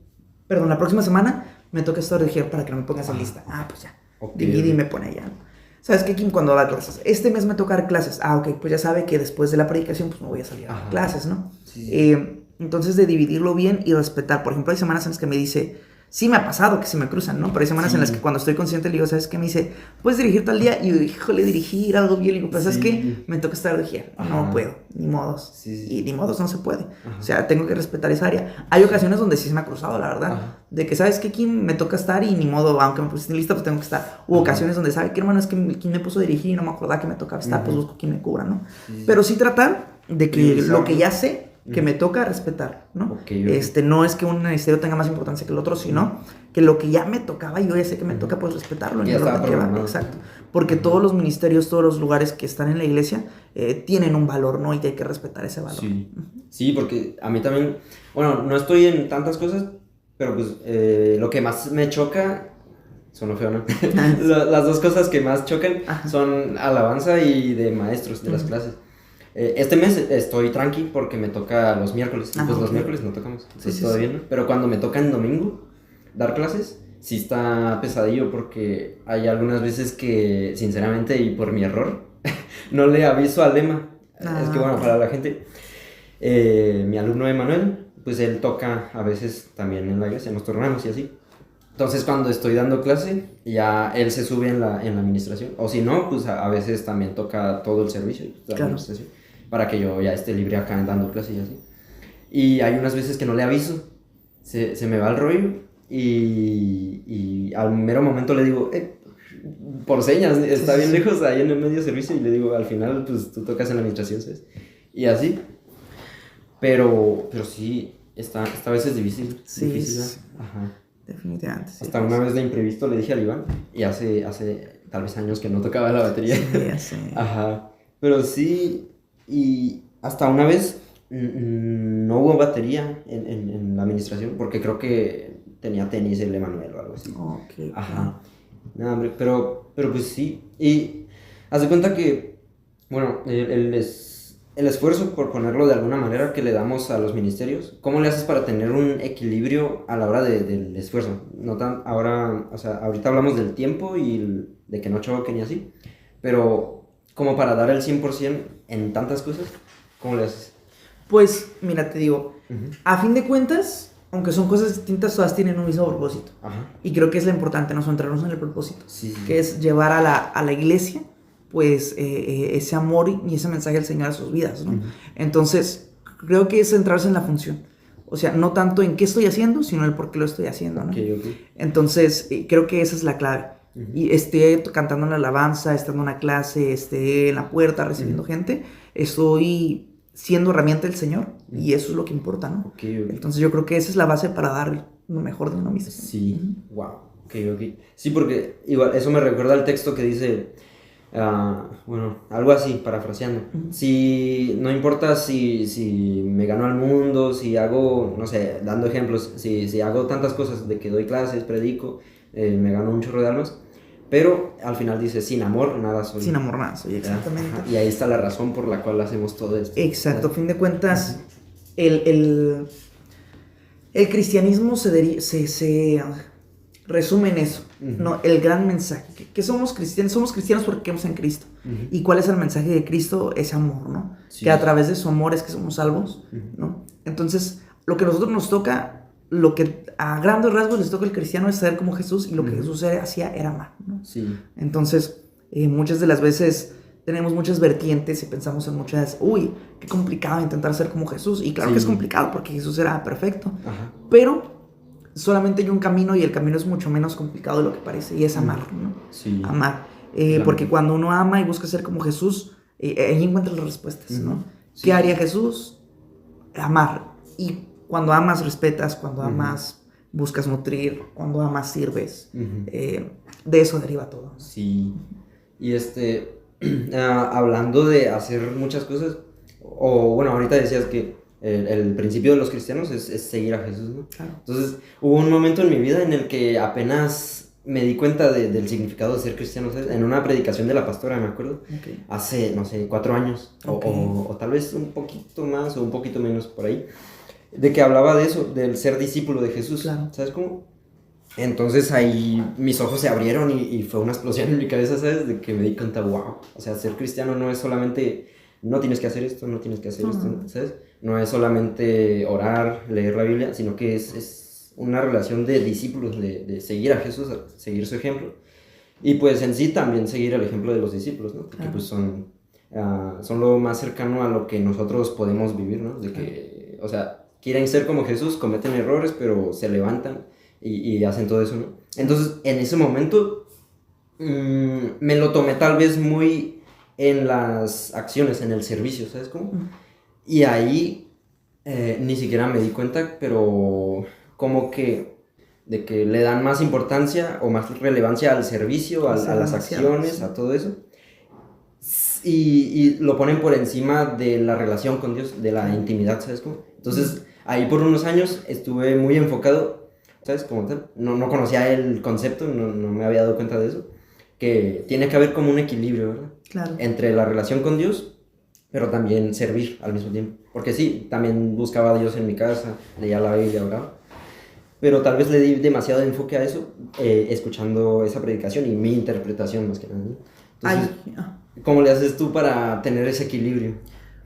perdón, la próxima semana me toca estar de ujier para que no me pongas en lista. Pues ya. Divide y me pone allá, ¿no? ¿Sabes qué, Kim? Cuando da clases, este mes me toca dar clases. Ok, pues ya sabe que después de la predicación, pues me voy a salir a dar clases, ¿no? Entonces, de dividirlo bien y respetar. Por ejemplo, hay semanas en las que me dice, Sí me ha pasado que se me cruzan, ¿no? Pero hay semanas en las que cuando estoy consciente le digo, ¿sabes qué? Me dice, ¿puedes dirigir tal día? Y yo, híjole, dirigir algo bien. Le digo, pues, ¿sabes qué? Me toca estar de gira. No puedo, ni modos. Y ni modos no se puede. O sea, tengo que respetar esa área. Hay ocasiones donde sí se me ha cruzado, la verdad. De que, ¿sabes qué? Kim me toca estar y ni modo, aunque me pusiste lista, pues tengo que estar. Hubo ocasiones donde, ¿sabes qué, hermano? Es que Kim me puso a dirigir y no me acordaba que me tocaba estar, pues busco quien me cubra, ¿no? Pero sí tratar de que lo que ya sé, que me toca respetar, ¿no? No es que un ministerio tenga más importancia que el otro, sino que lo que ya me tocaba, yo ya sé que me toca, pues respetarlo. Ya está programado. Exacto. Porque todos los ministerios, todos los lugares que están en la iglesia tienen un valor, ¿no? Y hay que respetar ese valor. Sí, porque a mí también, bueno, no estoy en tantas cosas, pero pues lo que más me choca, sonó feo, ¿no? Las dos cosas que más chocan son alabanza y de maestros de las clases. Este mes estoy tranqui porque me toca los miércoles. Pues los miércoles no tocamos. Entonces todo bien, ¿no? Pero cuando me toca en domingo dar clases, sí está pesadillo porque hay algunas veces que, sinceramente, y por mi error, no le aviso al lema. Es que, bueno, para la gente, mi alumno Emanuel, pues él toca a veces también en la iglesia, nos tornamos y así. Entonces, cuando estoy dando clase, ya él se sube en la administración. O si no, pues a veces también toca todo el servicio de administración. Para que yo ya esté libre acá dando clases y así. Y hay unas veces que no le aviso. Se me va el rollo. Y al mero momento le digo, por señas, está bien lejos ahí en el medio servicio. Y le digo, al final, pues tú tocas en la administración, ¿sabes? Y así. Pero sí, está a veces difícil. Sí, difícil, sí. Ajá. Definitivamente. Sí, hasta una vez de imprevisto le dije al Iván, y hace tal vez años que no tocaba la batería. Sí. Ajá. Pero sí, y hasta una vez no hubo batería en la administración, porque creo que tenía tenis el Emanuel o algo así. Ajá. No, hombre, pero pues sí. Y haz de cuenta que, bueno, el esfuerzo, por ponerlo de alguna manera, que le damos a los ministerios, ¿cómo le haces para tener un equilibrio a la hora del esfuerzo? No tan, ahora, o sea, ahorita hablamos del tiempo y de que no choquen y así, pero como para dar el 100% en tantas cosas, ¿cómo le haces? Pues, mira, te digo, a fin de cuentas, aunque son cosas distintas, todas tienen un mismo propósito. Y creo que es lo importante, ¿no? Centrarnos en el propósito, que es llevar a la iglesia, pues, ese amor y ese mensaje del Señor a sus vidas, ¿no? Entonces, creo que es centrarse en la función. O sea, no tanto en qué estoy haciendo, sino el por qué lo estoy haciendo, ¿no? Entonces, creo que esa es la clave. Y esté cantando una alabanza, estando en una clase, esté en la puerta recibiendo gente, estoy siendo herramienta del Señor, y eso es lo que importa, ¿no? Entonces yo creo que esa es la base para dar lo mejor de uno mismo. Sí, wow. Sí, porque igual eso me recuerda al texto que dice, bueno, algo así, parafraseando. Si no importa si me gano al mundo, si hago, no sé, dando ejemplos, si hago tantas cosas de que doy clases, predico, me gano un chorro de almas, pero al final dice, sin amor nada soy. Sin amor nada soy, exactamente. Y ahí está la razón por la cual hacemos todo esto. Exacto, a fin de cuentas, el cristianismo se resume en eso, ¿no? El gran mensaje, que somos cristianos porque creemos en Cristo. ¿Y cuál es el mensaje de Cristo? Es amor, ¿no? Que a través de su amor es que somos salvos, ¿no? Entonces, lo que a nosotros nos toca, lo que a grandes rasgos les toca al cristiano es ser como Jesús, y lo que Jesús hacía era amar, ¿no? Entonces, muchas de las veces tenemos muchas vertientes y pensamos en muchas, qué complicado intentar ser como Jesús, y claro que es complicado porque Jesús era perfecto, pero solamente hay un camino, y el camino es mucho menos complicado de lo que parece, y es amar, ¿no? Amar, porque cuando uno ama y busca ser como Jesús, ahí encuentra las respuestas, ¿no? ¿Qué haría Jesús? Amar. Y cuando amas, respetas. Cuando amas, buscas nutrir. Cuando amas, sirves. De eso deriva todo. Sí. Y hablando de hacer muchas cosas, o bueno, ahorita decías que el principio de los cristianos es seguir a Jesús, ¿no? Claro. Entonces, hubo un momento en mi vida en el que apenas me di cuenta del significado de ser cristiano, ¿sabes? En una predicación de la pastora, me acuerdo, hace, no sé, 4 años, o tal vez un poquito más o un poquito menos por ahí, de que hablaba de eso, del ser discípulo de Jesús, ¿sabes cómo? Entonces ahí mis ojos se abrieron y fue una explosión en mi cabeza, ¿sabes? De que me di cuenta, wow, o sea, ser cristiano no es solamente, no tienes que hacer esto, no tienes que hacer esto, ¿sabes? No es solamente orar, leer la Biblia, sino que es una relación de discípulos, de seguir a Jesús, seguir su ejemplo. Y pues en sí también seguir el ejemplo de los discípulos, ¿no? Porque pues son lo más cercano a lo que nosotros podemos vivir, ¿no? De que, o sea, quieren ser como Jesús, cometen errores, pero se levantan y hacen todo eso, ¿no? Entonces, en ese momento, me lo tomé tal vez muy en las acciones, en el servicio, ¿sabes cómo? Y ahí ni siquiera me di cuenta, pero como que de que le dan más importancia o más relevancia al servicio, a las acciones, a todo eso. Y lo ponen por encima de la relación con Dios, de la intimidad, ¿sabes cómo? Entonces, ahí por unos años estuve muy enfocado, ¿sabes? Como tal, no conocía el concepto, no me había dado cuenta de eso, que tiene que haber como un equilibrio, ¿verdad? Claro. Entre la relación con Dios, pero también servir al mismo tiempo. Porque sí, también buscaba a Dios en mi casa, leía la Biblia, oraba. Pero tal vez le di demasiado enfoque a eso, escuchando esa predicación y mi interpretación más que nada, ¿no? Entonces, ¿cómo le haces tú para tener ese equilibrio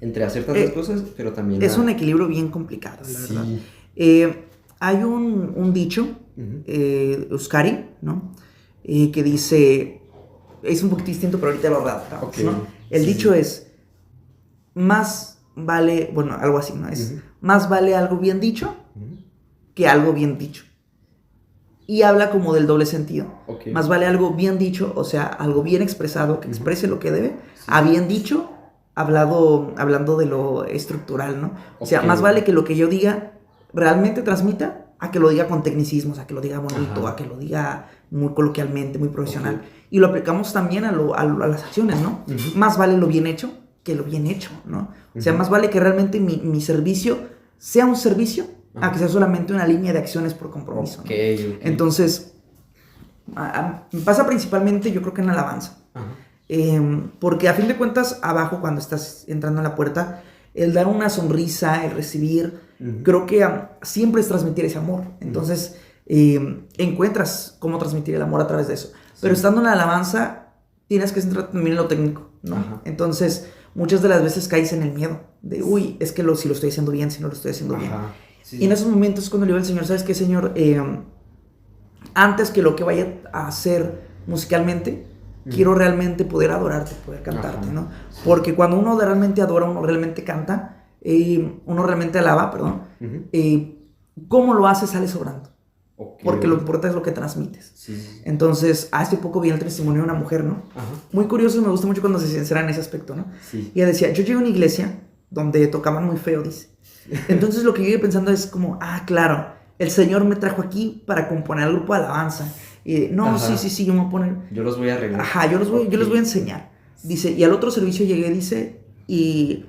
entre hacer tantas cosas, pero también... Es un equilibrio bien complicado, la verdad. Hay un dicho, Euskari, ¿no? Que dice, es un poquito distinto, pero ahorita lo adaptamos, ¿no? El dicho es, más vale, bueno, algo así, ¿no? Es, más vale algo bien dicho que algo bien dicho. Y habla como del doble sentido. Más vale algo bien dicho, o sea, algo bien expresado, que exprese lo que debe, a bien dicho, hablando de lo estructural, ¿no? O sea, más vale que lo que yo diga realmente transmita a que lo diga con tecnicismos, a que lo diga bonito, a que lo diga muy coloquialmente, muy profesional. Y lo aplicamos también a las acciones, ¿no? Más vale lo bien hecho que lo bien hecho, ¿no? O sea, más vale que realmente mi servicio sea un servicio a que sea solamente una línea de acciones por compromiso, ¿no? Entonces, pasa principalmente, yo creo que en alabanza. Porque a fin de cuentas, abajo, cuando estás entrando en la puerta, el dar una sonrisa, el recibir, creo que siempre es transmitir ese amor. Entonces, encuentras cómo transmitir el amor a través de eso. Pero estando en la alabanza, tienes que centrarte también en lo técnico, ¿no? Entonces, muchas de las veces caes en el miedo de, uy, es que si lo estoy haciendo bien, si no lo estoy haciendo bien. Y en esos momentos es cuando le digo al Señor, ¿sabes qué, Señor? Antes que lo que vaya a hacer musicalmente, quiero realmente poder adorarte, poder cantarte, ¿no? Porque cuando uno realmente adora, uno realmente canta, uno realmente alaba, perdón, cómo lo hace sale sobrando. Porque lo importante es lo que transmites. Entonces, hace poco vi el testimonio de una mujer, ¿no? Muy curioso, me gusta mucho cuando se sincera en ese aspecto, ¿no? Y ella decía, yo llegué a una iglesia donde tocaban muy feo, dice. Entonces lo que yo iba pensando es como, claro, el Señor me trajo aquí para componer el grupo de alabanza. Y sí, yo me voy a poner... Yo los voy a arreglar. Yo les voy a enseñar. Dice, y al otro servicio llegué, dice, y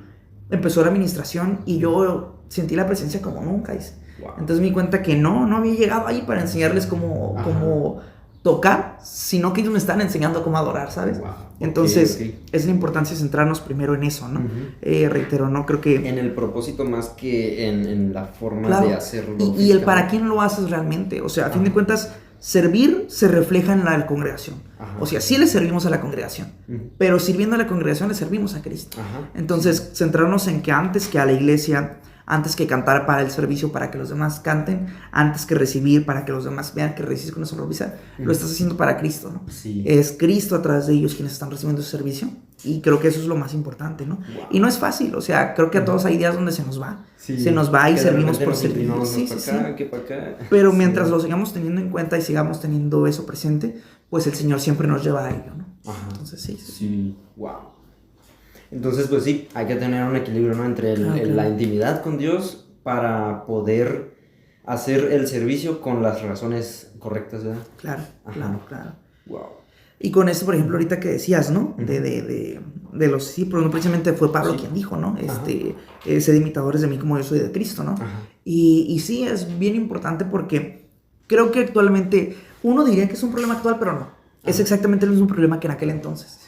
empezó la administración y yo sentí la presencia como nunca, dice. Entonces me di cuenta que no había llegado ahí para enseñarles cómo tocar, sino que ellos me están enseñando cómo adorar, ¿sabes? Entonces, es la importancia de centrarnos primero en eso, ¿no? Reitero, ¿no? Creo que... En el propósito más que en la forma de hacerlo. Y el para quién lo haces realmente. O sea, a fin de cuentas, servir se refleja en la congregación. O sea, sí le servimos a la congregación, pero sirviendo a la congregación le servimos a Cristo. Entonces, centrarnos en que antes que a la iglesia, antes que cantar para el servicio para que los demás canten, antes que recibir para que los demás vean que recibes con una sonrisa, lo estás haciendo para Cristo, ¿no? Es Cristo a través de ellos quienes están recibiendo ese servicio, y creo que eso es lo más importante, ¿no? Y no es fácil, o sea, creo que a todos hay días donde se nos va, y servimos por servir. Pero mientras lo sigamos teniendo en cuenta y sigamos teniendo eso presente, pues el Señor siempre nos lleva a ello, ¿no? Entonces, Entonces, pues sí, hay que tener un equilibrio, ¿no? Entre la intimidad con Dios para poder hacer el servicio con las razones correctas, ¿verdad? Claro. Y con esto, por ejemplo, ahorita que decías, ¿no? De los discípulos, no precisamente fue Pablo quien dijo, ¿no? Sed imitadores de mí como yo soy de Cristo, ¿no? Y sí, es bien importante porque creo que actualmente uno diría que es un problema actual, pero no. Es exactamente el mismo problema que en aquel entonces.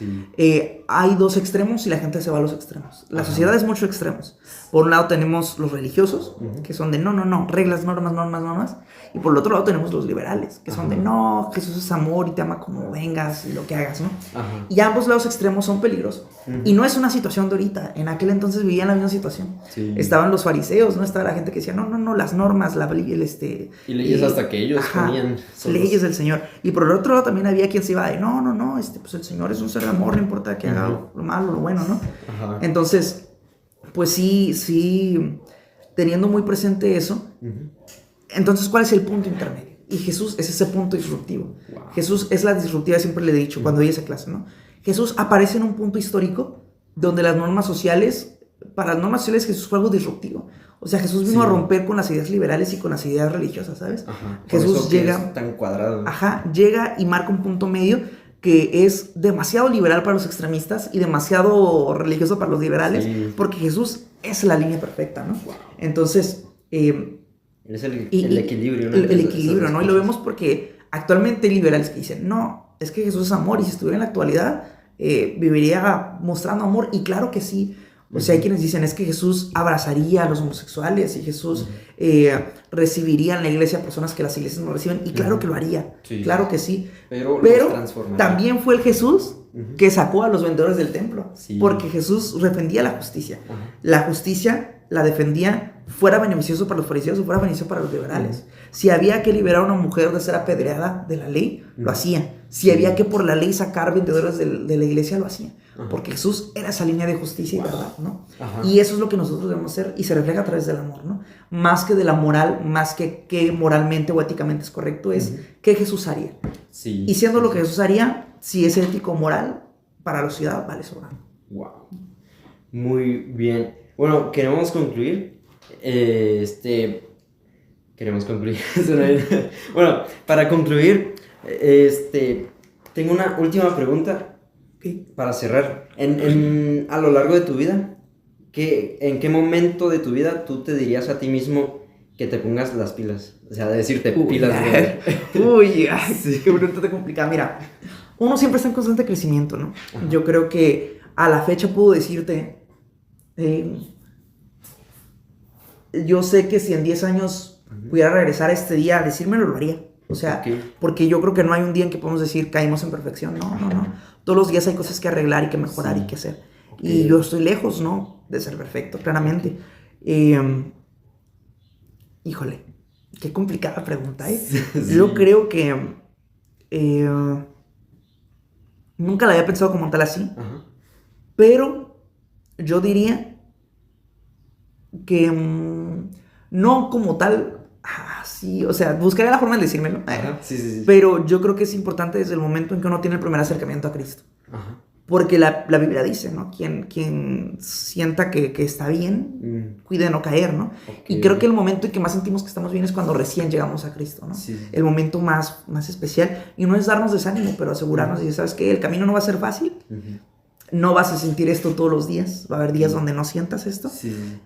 hay dos extremos y la gente se va a los extremos. La sociedad es mucho extremos. Por un lado tenemos los religiosos, que son de no, reglas, normas. Y por el otro lado tenemos los liberales, que son de no, Jesús es amor y te ama como vengas y lo que hagas, ¿no? Y ambos lados extremos son peligrosos. Y no es una situación de ahorita. En aquel entonces vivían la misma situación. Sí. Estaban los fariseos, ¿no? Estaba la gente que decía, no, las normas, y leyes hasta que ellos ponían solos. Leyes del Señor. Y por el otro lado también había quien se iba de no, pues el Señor es un ser de amor, no importa que haga lo malo, lo bueno, ¿no? Entonces, pues sí, teniendo muy presente eso, entonces, ¿cuál es el punto intermedio? Y Jesús es ese punto disruptivo. Wow. Jesús es la disruptiva, siempre le he dicho cuando doy esa clase, ¿no? Jesús aparece en un punto histórico donde para las normas sociales Jesús fue algo disruptivo. O sea, Jesús vino a romper con las ideas liberales y con las ideas religiosas, ¿sabes? Jesús llega tan cuadrado. Llega y marca un punto medio que es demasiado liberal para los extremistas y demasiado religioso para los liberales, porque Jesús es la línea perfecta, ¿no? Wow. Entonces, es el equilibrio, ¿no? El equilibrio, ¿no? Y lo vemos porque actualmente hay liberales que dicen, no, es que Jesús es amor y si estuviera en la actualidad viviría mostrando amor, y claro que sí. O sea, hay quienes dicen, es que Jesús abrazaría a los homosexuales y Jesús recibiría en la iglesia a personas que las iglesias no reciben, y claro que lo haría, claro que sí. Pero también fue el Jesús que sacó a los vendedores del templo, porque Jesús defendía la justicia. La justicia la defendía, fuera beneficioso para los fariseos o fuera beneficioso para los liberales. Si había que liberar a una mujer de ser apedreada de la ley, lo hacía. Si había que por la ley sacar vendedores de la iglesia, lo hacía. Porque Jesús era esa línea de justicia y verdad, ¿no? Y eso es lo que nosotros debemos hacer, y se refleja a través del amor, ¿no? Más que de la moral, más que moralmente o éticamente es correcto, es qué Jesús haría. Y siendo lo que Jesús haría, si es ético o moral, para la sociedad vale sobrando. Wow. Muy bien. Bueno, queremos concluir. Queremos concluir. Bueno, para concluir, tengo una última pregunta para cerrar. A lo largo de tu vida, ¿en qué momento de tu vida tú te dirías a ti mismo que te pongas las pilas? O sea, de decirte pilas. Qué pregunta tan complicada. Mira, uno siempre está en constante crecimiento, ¿no? Yo creo que a la fecha puedo decirte, yo sé que si en 10 años pudiera regresar a este día a decírmelo, lo haría. O sea, porque yo creo que no hay un día en que podemos decir caímos en perfección. No. Todos los días hay cosas que arreglar y que mejorar y que hacer. Y yo estoy lejos, ¿no?, de ser perfecto, claramente. Híjole, qué complicada pregunta, ¿eh? Yo creo que nunca la había pensado como tal así. Pero yo diría que no como tal. Sí, o sea, buscaría la forma de decírmelo. Sí. Pero yo creo que es importante desde el momento en que uno tiene el primer acercamiento a Cristo. Porque la Biblia dice, ¿no? Quien sienta que está bien, cuide de no caer, ¿no? Y creo que el momento en que más sentimos que estamos bien es cuando recién llegamos a Cristo, ¿no? El momento más especial. Y no es darnos desánimo, pero asegurarnos y decir, ¿sabes qué? El camino no va a ser fácil. No vas a sentir esto todos los días. Va a haber días donde no sientas esto.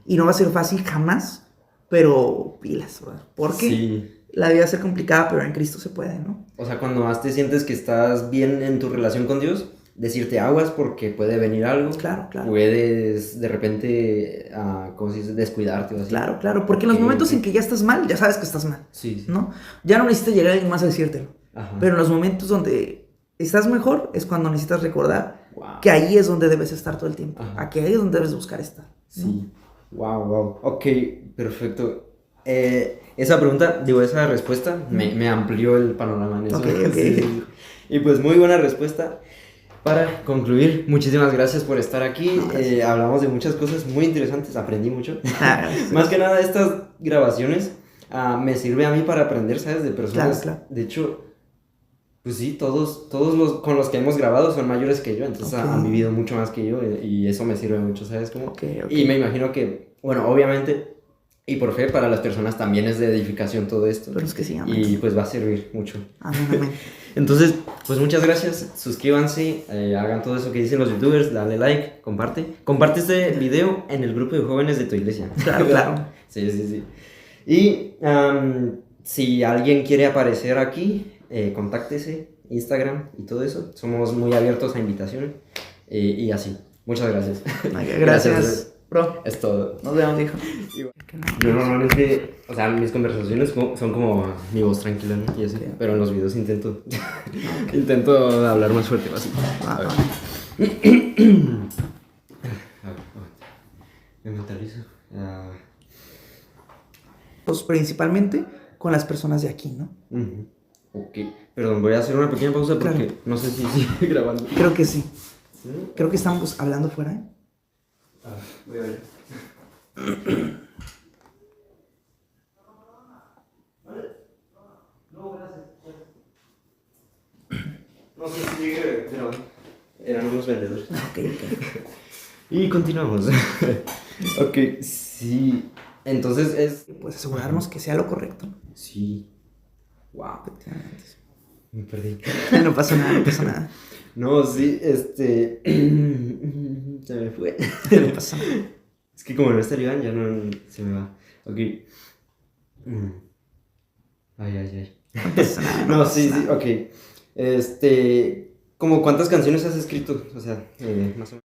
Y no va a ser fácil jamás. Pero pilas, ¿verdad? Porque la vida va a ser complicada, pero en Cristo se puede, ¿no? O sea, cuando más te sientes que estás bien en tu relación con Dios, decirte aguas porque puede venir algo. Claro. Puedes de repente, ¿cómo se dice?, descuidarte o así. Claro. Porque en los momentos en que ya estás mal, ya sabes que estás mal. ¿No? Ya no necesitas llegar a alguien más a decírtelo. Pero en los momentos donde estás mejor es cuando necesitas recordar que ahí es donde debes estar todo el tiempo. Aquí ahí es donde debes buscar estar, ¿no? Sí. Wow. Ok, perfecto. Esa respuesta me amplió el panorama en eso. Okay. Y pues muy buena respuesta. Para concluir, muchísimas gracias por estar aquí. Hablamos de muchas cosas muy interesantes, aprendí mucho. Más que nada, estas grabaciones me sirve a mí para aprender, ¿sabes? De personas. Claro. De hecho, pues sí, todos los con los que hemos grabado son mayores que yo, entonces han vivido mucho más que yo y eso me sirve mucho, ¿sabes cómo? Y me imagino que, bueno, obviamente, y por fe, para las personas también es de edificación todo esto. Pero es que sí, amén. Y pues va a servir mucho. Amén. Entonces, pues muchas gracias, suscríbanse, hagan todo eso que dicen los youtubers, dale like, comparte este video en el grupo de jóvenes de tu iglesia. Claro. Sí. Y si alguien quiere aparecer aquí, contáctese, Instagram y todo eso, somos muy abiertos a invitaciones. y así. Muchas gracias. Gracias, bro. Es todo. Nos vemos, hijo. Yo normalmente, o sea, mis conversaciones son como mi voz tranquila, ¿no? Y así, Sí. pero en los videos intento hablar más fuerte, así. A ver. A ver, me mentalizo. Pues principalmente con las personas de aquí, ¿no? Ok, perdón, voy a hacer una pequeña pausa porque Claro. no sé si sigue grabando. Creo que sí. ¿Sí? Creo que estamos hablando fuera, ¿eh? Voy a ver. No, gracias. No sé si sigue grabando. Eran unos vendedores. Ok. Y continuamos. Ok, sí. Entonces es. Pues asegurarnos que sea lo correcto. Sí. Wow. Efectivamente. Me perdí. No pasa nada, no pasa nada. No, sí, se me fue. No pasa nada. Es que como no está el Iván, ya no se me va. Ok. Ay. No pasa nada. No, pasa sí, nada. ok. ¿Como cuántas canciones has escrito? O sea, más o menos.